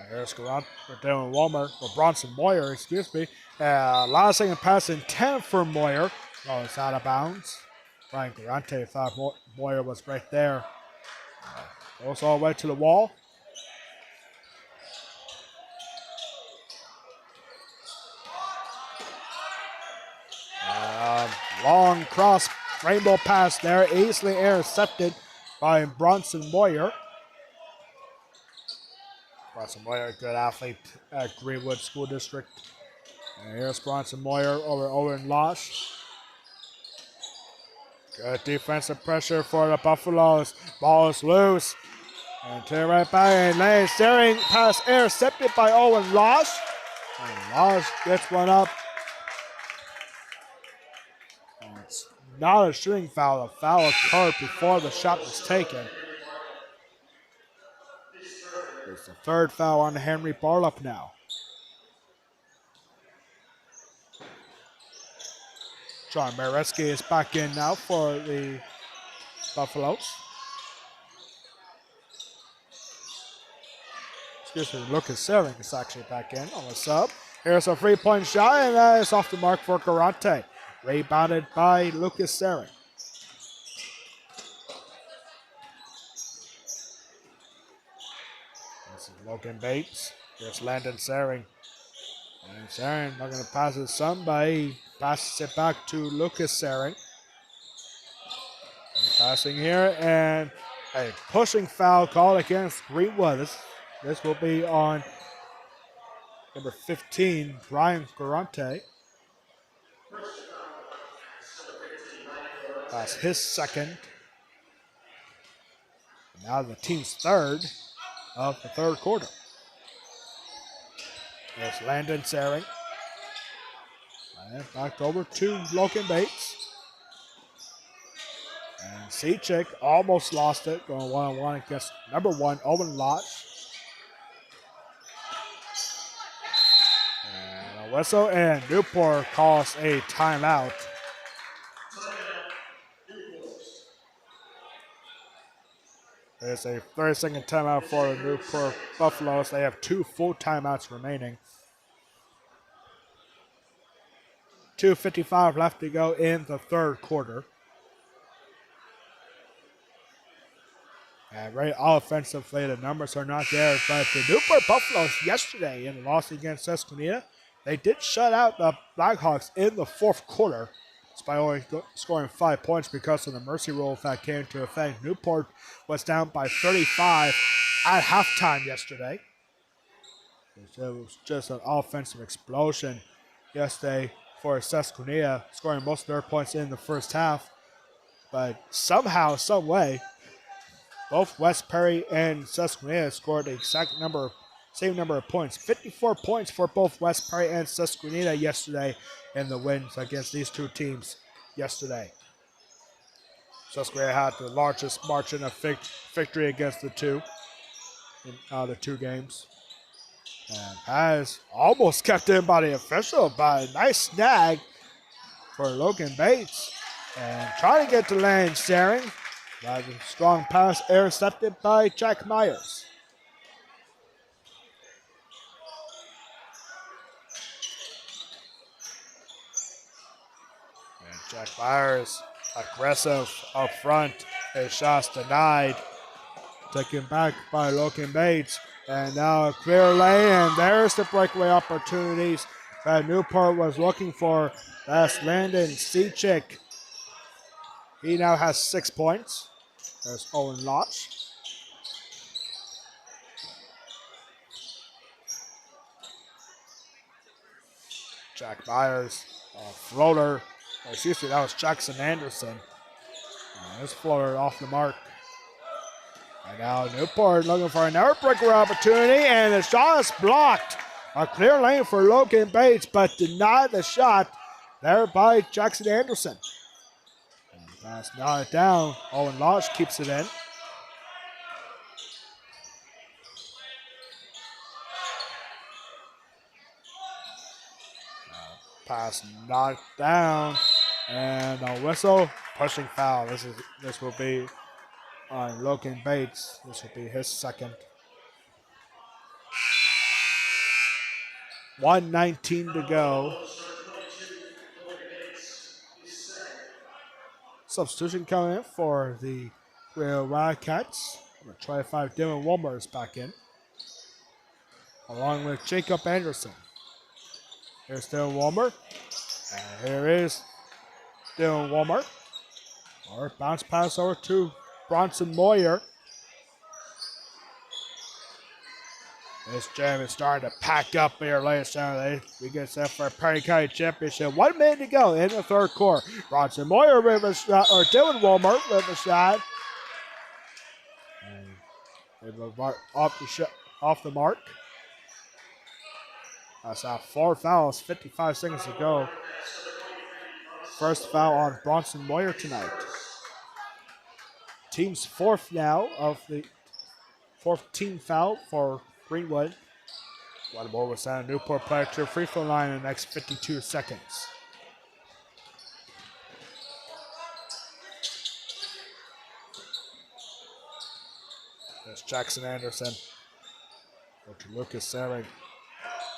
A: Here's Dylan Wilmer, or Bronson Moyer, excuse me. Last second pass intent for Moyer. Oh, it's out of bounds. Brian Garante thought Moyer was right there. Goes all the way to the wall. Long cross rainbow pass there, easily intercepted by Bronson Moyer. Bronson Moyer, a good athlete at Greenwood School District. And here's Bronson Moyer over Owen Losh. Good defensive pressure for the Buffaloes. Ball is loose. And to the right back in lane. Staring pass intercepted by Owen Losh. And Losh gets one up. And it's not a shooting foul. A foul occurred before the shot was taken. It's the third foul on Henry Barlup now. John Mareski is back in now for the Buffaloes. Excuse me, Lucas Sering is actually back in on the sub. Here's a 3-point shot, and that is off the mark for Garante. Rebounded by Lucas Sering. This is Logan Bates. Here's Landon Sering. And Sering not going to pass it to somebody. Passes it back to Lucas Sering. Passing here, and a pushing foul called against Greenwood. This will be on number 15, Brian Garante. That's his second. Now the team's third of the third quarter. There's Landon Saring. And back over to Logan Bates. And Seachick almost lost it, going one-on-one against number 1, Owen Lodge. And a whistle, and Newport calls a timeout. There's a 30-second timeout for the Newport Buffaloes. They have 2 full timeouts remaining. 2:55 left to go in the third quarter. And very offensively, the numbers are not there. But the Newport Buffaloes yesterday in the loss against Susquehanna, they did shut out the Blackhawks in the fourth quarter. By only scoring 5 points because of the mercy rule that came into effect. Newport was down by 35 at halftime yesterday. It was just an offensive explosion yesterday for Susquehanna, scoring most of their points in the first half. But somehow, some way, both West Perry and Susquehanna scored the same number of points. 54 points for both West Perry and Susquehanna yesterday in the wins against these two teams yesterday. Susquehanna had the largest margin of victory against the two games. And has almost kept in by the official by a nice snag for Logan Bates. And trying to get to Landon Saring. By the strong pass intercepted by Jack Myers. And Jack Myers aggressive up front. His shots denied. Taken back by Logan Bates. And now a clear lane, and there's the breakaway opportunities that Newport was looking for. That's Landon Seachick. He now has 6 points. There's Owen Lodge. Jack Myers, floater. Excuse me, that was Jackson Anderson. This floater off the mark. And now Newport looking for another breakaway opportunity, and the shot is blocked. A clear lane for Logan Bates, but denied the shot there by Jackson Anderson. And pass knotted down. Owen Lodge keeps it in. Pass knocked down, and a whistle, pushing foul. This will be on Logan Bates. This will be his second. 1:19 to go. Substitution coming in for the Greenwood Wildcats. Number 25, Dylan Wilmer is back in, along with Jacob Anderson. Here's Dylan Wilmer. And here is Dylan Wilmer. Or bounce pass over to Bronson Moyer. This jam is starting to pack up here, ladies and gentlemen. We get set for a Perry County Championship. 1 minute to go in the third quarter. Bronson Moyer with a shot, or Dylan Wilmer with a shot. And they move off the mark. That's now 4 fouls, 55 seconds to go. First foul on Bronson Moyer tonight. Team's fourth now of the fourth team foul for Greenwood. One more will send a Newport player to the free throw line in the next 52 seconds. There's Jackson Anderson. Go to Lucas Saring.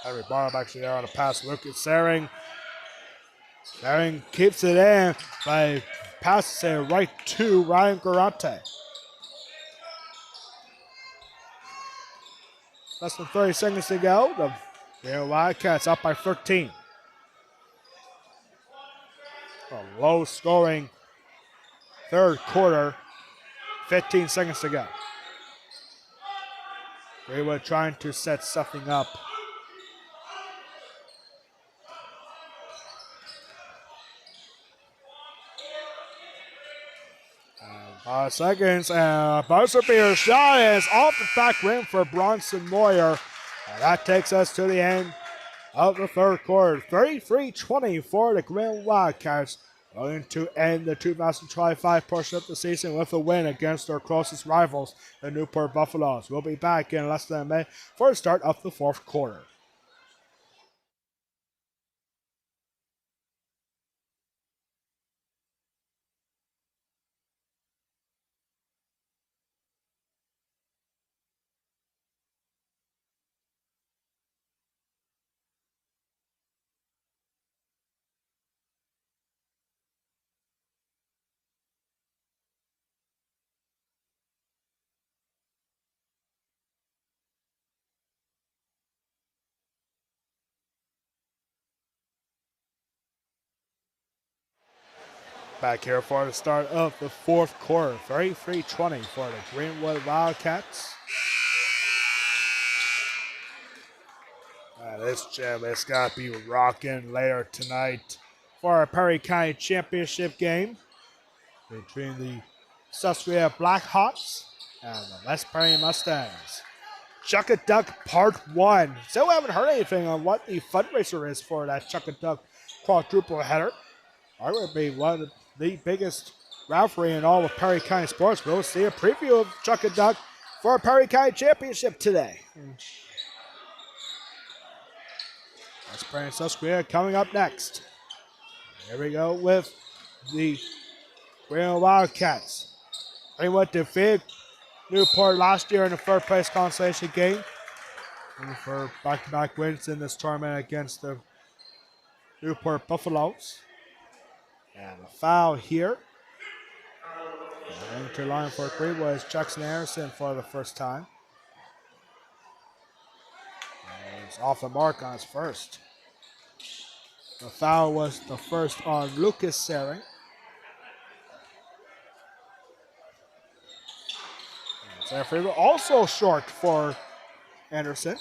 A: Henry Barb actually there on a pass. Lucas Saring. Saring keeps it in by passes it right to Ryan Garante. Less than 30 seconds to go. The Greenwood Wildcats up by 13. A low scoring third quarter. 15 seconds to go. Greenwood trying to set something up. 5 seconds, and a buzzer beater shot is off the back rim for Bronson Moyer. And that takes us to the end of the third quarter. 33-20 for the Greenwood Wildcats. Going to end the 2025 portion of the season with a win against their closest rivals, the Newport Buffaloes. We'll be back in less than a minute for the start of the fourth quarter. Back here for the start of the fourth quarter. 33-20 for the Greenwood Wildcats. This gym has got to be rocking later tonight for our Perry County Championship game between the Susquehanna Blackhawks and the West Perry Mustangs. Chuck a Duck Part 1. Still haven't heard anything on what the fundraiser is for that Chuck a Duck quadruple header. I would be one of the biggest rivalry in all of Perry County sports. We'll see a preview of Chuck a Duck for our Perry County Championship today. That's Perry and Susquehanna coming up next. Here we go with the Greenwood Wildcats. Greenwood defeated Newport last year in the third place consolation game for back-to-back wins in this tournament against the Newport Buffaloes. And a foul here. And into line for Greenwood is Jackson Anderson for the first time. And he's off the mark on his first. The foul was the first on Lucas Sering. So also short for Anderson.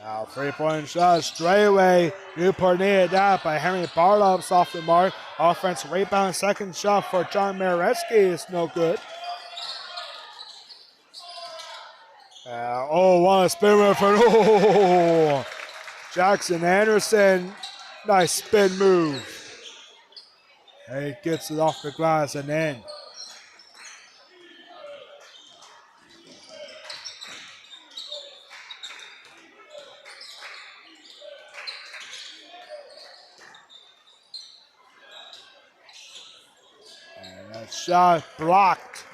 A: Now 3-point shot straight away. Newport needed that by Henry Barlops off the mark. Offensive rebound, second shot for John Mareski is no good. What a spin move for Jackson Anderson. Nice spin move. And he gets it off the glass and in. And that shot blocked.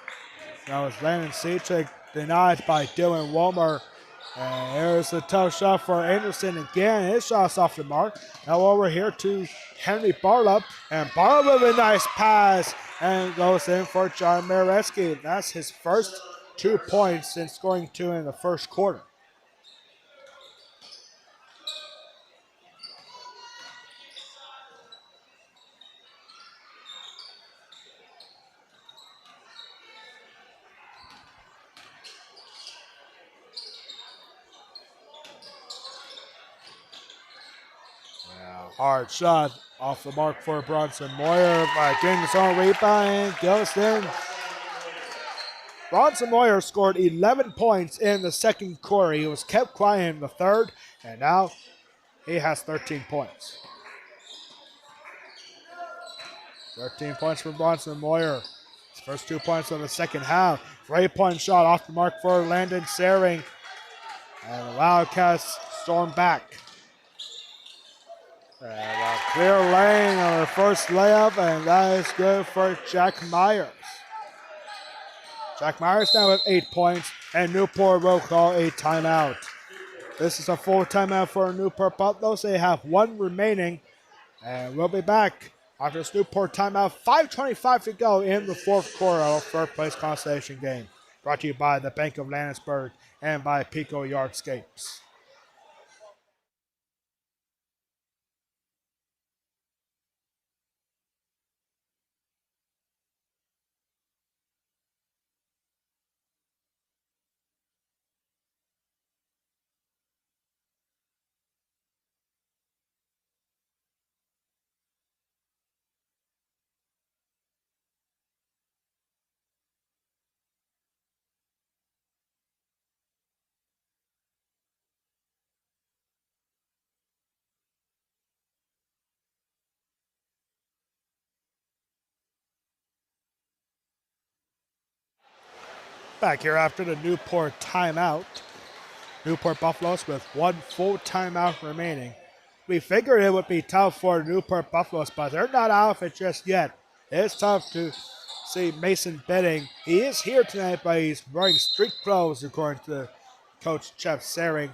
A: That was Landon Cedric, denied by Dylan Womer. And here's a tough shot for Anderson again. His shot's off the mark. Now over here to Henry Barlop. And Barlop with a nice pass and goes in for John Mareski. That's his first 2 points since scoring 2 in the first quarter. Hard shot off the mark for Bronson Moyer by getting his own rebound. Goes in. Bronson Moyer scored 11 points in the second quarter. He was kept quiet in the third, and now he has 13 points. 13 points for Bronson Moyer. His first 2 points of the second half. 3-point shot off the mark for Landon Sering. And the Wildcats storm back. And a clear lane on the first layup, and that is good for Jack Myers. Jack Myers now with 8 points, and Newport will call a timeout. This is a full timeout for Newport Buffaloes. They have 1 remaining, and we'll be back after this Newport timeout. 5:25 to go in the fourth quarter of third place consolation game. Brought to you by the Bank of Landisburg and by Peco Yardscapes. Back here after the Newport timeout. Newport Buffaloes with one full timeout remaining. We figured it would be tough for the Newport Buffaloes, but they're not out of it just yet. It's tough to see Mason Benning. He is here tonight, but he's wearing street clothes, according to Coach Jeff Sering.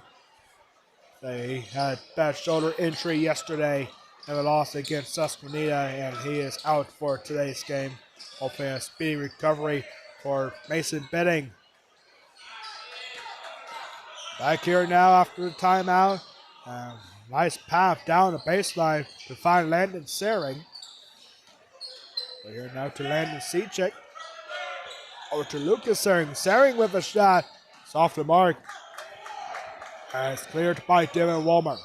A: He had bad shoulder injury yesterday and a loss against Susquehanna, and he is out for today's game. Hopefully a speedy recovery for Mason Benning. Back here now after the timeout. Nice path down the baseline to find Landon Sering. We're here now to Landon Seachick. Over to Lucas Sering. Sering with a shot. It's off the mark. And it's cleared by Dylan Walmer.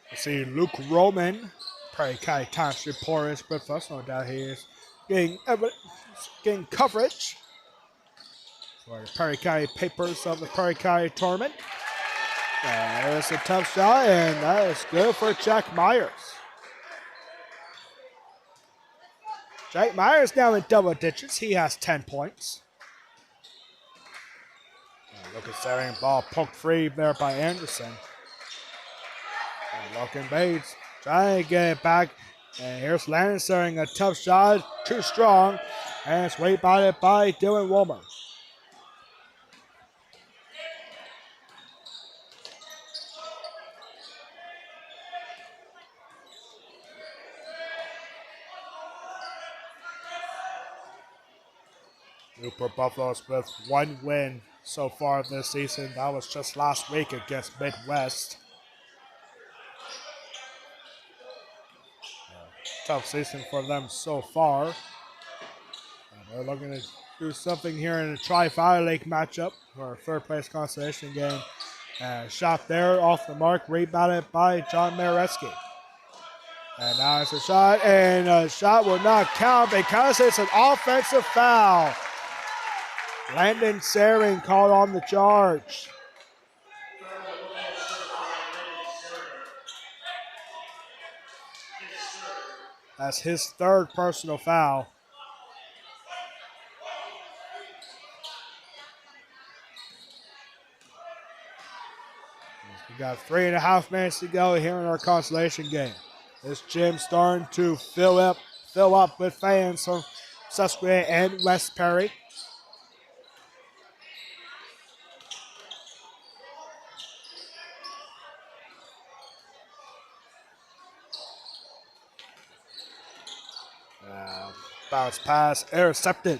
A: We see Luke Roman, Prairie County Times reporter, is with us. No doubt he is getting coverage for the Prairie County papers of the Prairie County tournament. There's a tough shot, and that is good for Jack Myers. Jack Myers now in double digits. He has 10 points. Look at Sering, ball poked free there by Anderson. And Logan Bates trying to get it back. And here's Landon Sering, a tough shot, too strong. And it's rebounded by Dylan Woolmer. Newport Buffaloes with one win so far this season. That was just last week against Midwest. Tough season for them so far. They're looking to do something here in the Tri-Valley Lake matchup for a third place consolation game. Shot there off the mark, rebounded by John Mareski. And now it's a shot, and a shot will not count because it's an offensive foul. Landon Sering called on the charge. That's his third personal foul. We got 3.5 minutes to go here in our consolation game. This gym starting to fill up with fans from Susquehanna and West Perry. Bounce pass intercepted.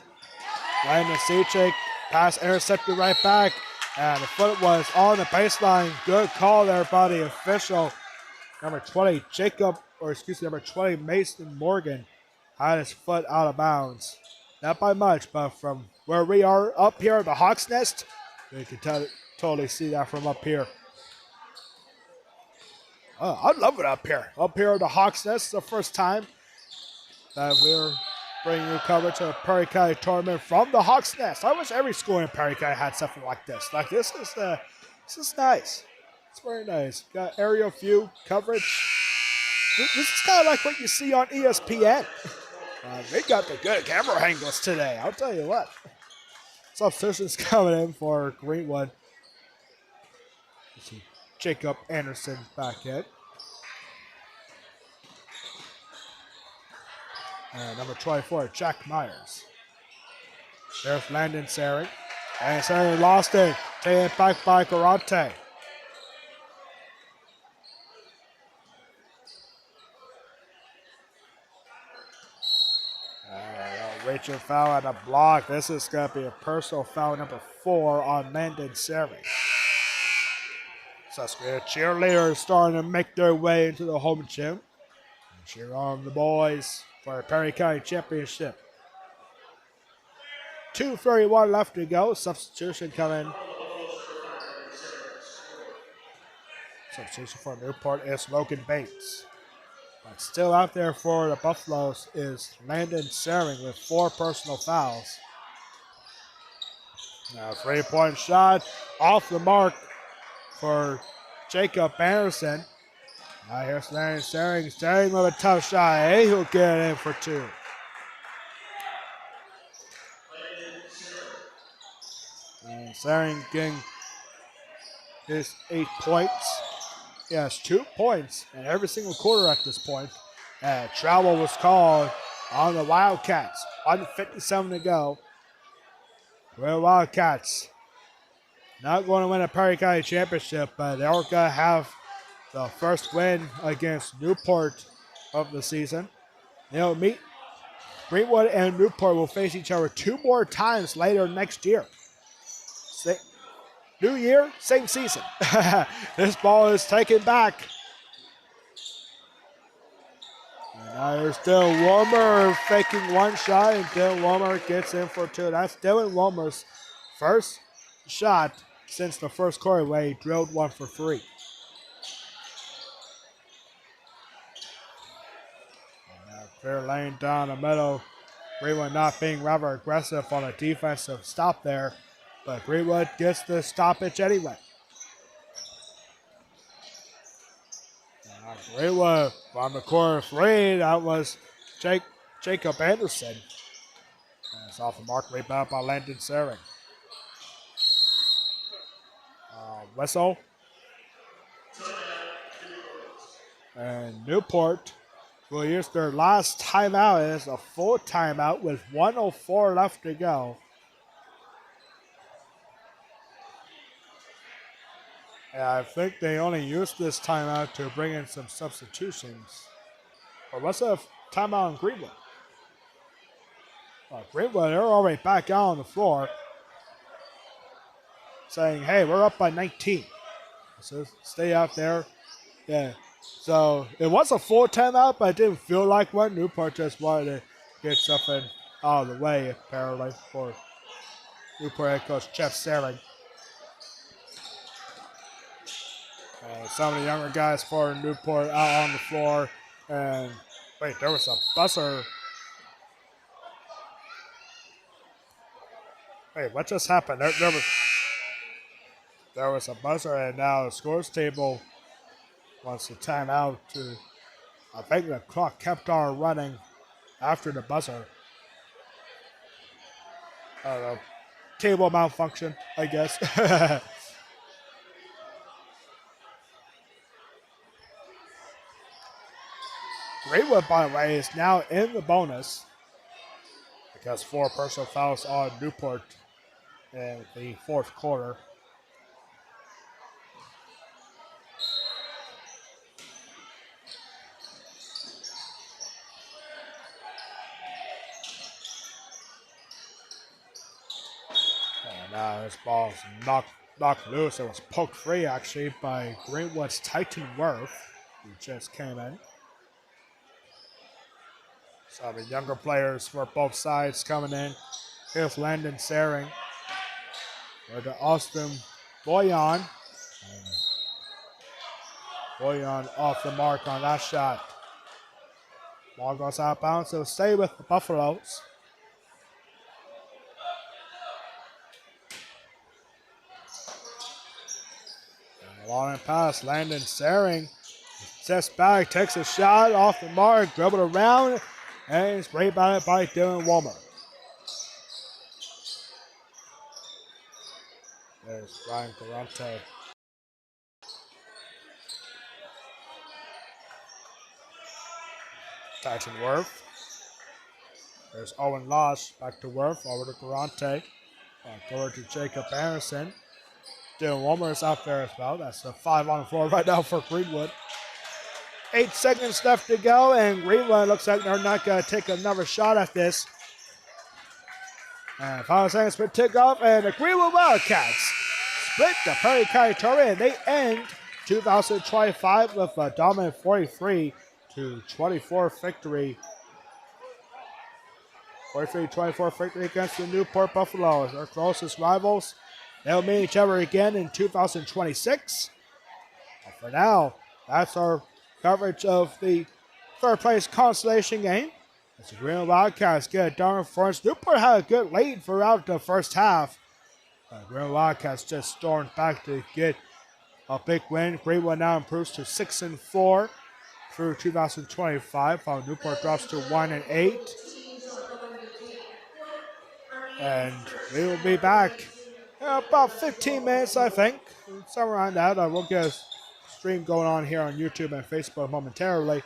A: Landon Seachick, pass intercepted right back. And the foot was on the baseline. Good call there by the official. Number 20, number 20, Mason Morgan had his foot out of bounds. Not by much, but from where we are up here at the Hawk's Nest, we can totally see that from up here. Oh, I love it up here. Up here at the Hawk's Nest, the first time that we're bringing you coverage of Prairie County tournament from the Hawk's Nest. I wish every school in Prairie County had something like this. Like this is nice. It's very nice. Got aerial view coverage. This is kind of like what you see on ESPN. They got the good camera angles today. I'll tell you what. Substitutions coming in for Greenwood. Jacob Anderson back in. And number 24, Jack Myers. There's Landon Sering. And Sering lost it. Taking it back by Garante. Reaching foul and a block. This is going to be a personal foul number 4 on Landon Sering. Susquehanna cheerleaders starting to make their way into the home gym. And cheer on the boys for a Perry County Championship. 2:31 left to go. Substitution coming. Substitution for Newport is Logan Bates. But still out there for the Buffaloes is Landon Sering with 4 personal fouls. Now 3-point shot off the mark for Jacob Anderson. Now here's Landon Staring. Staring with a tough shot. He'll get it in for 2. And Staring getting his 8 points. He has 2 points in every single quarter at this point. And travel was called on the Wildcats. 1:57 to go. Well, Wildcats not going to win a Perry County Championship, but they're going to have the first win against Newport of the season. They'll meet Greenwood, and Newport will face each other 2 more times later next year. New year, same season. This ball is taken back. And now there's Dylan Wilmer faking 1 shot, and Dylan Wilmer gets in for 2. That's Dylan Wilmer's first shot since the first quarter where he drilled 1 for 3. They're laying down the middle. Greenwood not being rather aggressive on a defensive stop there, but Greenwood gets the stoppage anyway. Greenwood on the corner 3. That was Jacob Anderson. And it's off the mark, rebound by Landon Saring. Whistle. And Newport will use their last timeout. It is a full timeout with 1:04 left to go. And I think they only used this timeout to bring in some substitutions. Or what's a timeout on Greenwood? Greenwood, they're already back out on the floor saying, hey, we're up by 19. So stay out there. Yeah. So it was a full timeout, but it didn't feel like one. Newport just wanted to get something out of the way, apparently, for Newport head coach Jeff Saring. Some of the younger guys for Newport out on the floor. And wait, there was a buzzer. Wait, what just happened? There was a buzzer, and now the scores table wants the timeout to. I think the clock kept on running after the buzzer. I don't know. Table malfunction, I guess. Greenwood, by the way, is now in the bonus because 4 personal fouls on Newport in the 4th quarter. And now this ball is knocked loose. It was poked free, actually, by Greenwood's Titan Worth, who just came in. So the younger players for both sides coming in. Here's Landon Saring. Or to Austin Boyan. Boyan off the mark on that shot. Ball goes out of bounds. So stay with the Buffaloes. And long pass. Landon Saring sets back, takes a shot off the mark, dribbled around. And it's rebounded by Dylan Wilmer. There's Brian Galante. Titan Worth. There's Owen Losh. Back to Worth. Over to Galante. Over to Jacob Anderson. Dylan Wilmer is out there as well. That's a 5 on the floor right now for Greenwood. 8 seconds left to go, and Greenwood looks like they're not going to take another shot at this. And 5 seconds for tip-off, and the Greenwood Wildcats split the Perry County tournament, and they end 2025 with a dominant 43-24 victory. 43-24 victory against the Newport Buffaloes, their closest rivals. They'll meet each other again in 2026. But for now, that's our coverage of the 3rd place consolation game. As the Greenwood Wildcats get a darn performance. Newport had a good lead throughout the first half. Greenwood Wildcats just stormed back to get a big win. Greenwood now improves to 6-4 through 2025, while Newport drops to 1-8. And we will be back in about 15 minutes, I think. Somewhere around that. We'll get a stream going on here on YouTube and Facebook momentarily.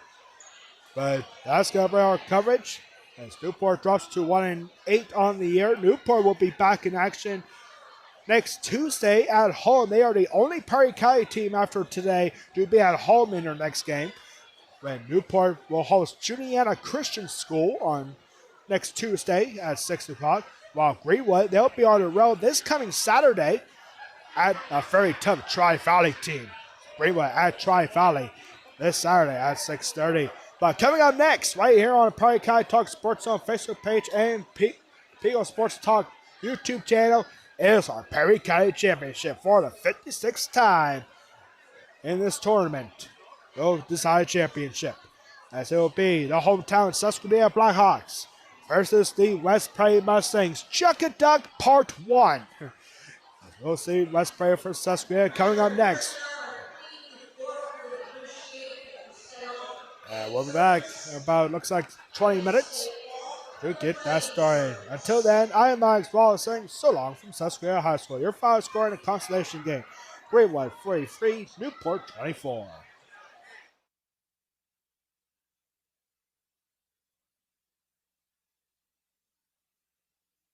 A: But that's going to be our coverage. As Newport drops to 1-8 on the year. Newport will be back in action next Tuesday at home. They are the only Perry County team after today to be at home in their next game. When Newport will host Juniata Christian School on next Tuesday at 6 o'clock. While Greenwood, they'll be on the road this coming Saturday at a very tough Tri-Valley team. Greenwood at Tri-Valley this Saturday at 6:30. But coming up next, right here on the Perry County Talk Sports Zone Facebook page and Peco Sports Talk YouTube channel, is our Perry County Championship for the 56th time in this tournament. They'll decide championship, as it will be the hometown Susquehanna Blackhawks versus the West Prairie Mustangs. Chuck a Duck Part 1. We'll see West Prairie for Susquehanna coming up next. We'll be back in about, looks like 20 minutes to get that started. Until then, I am Alex Wallace saying so long from Susquehanna High School. Your final score in a Consolation game. Greenwood 43, Newport 24.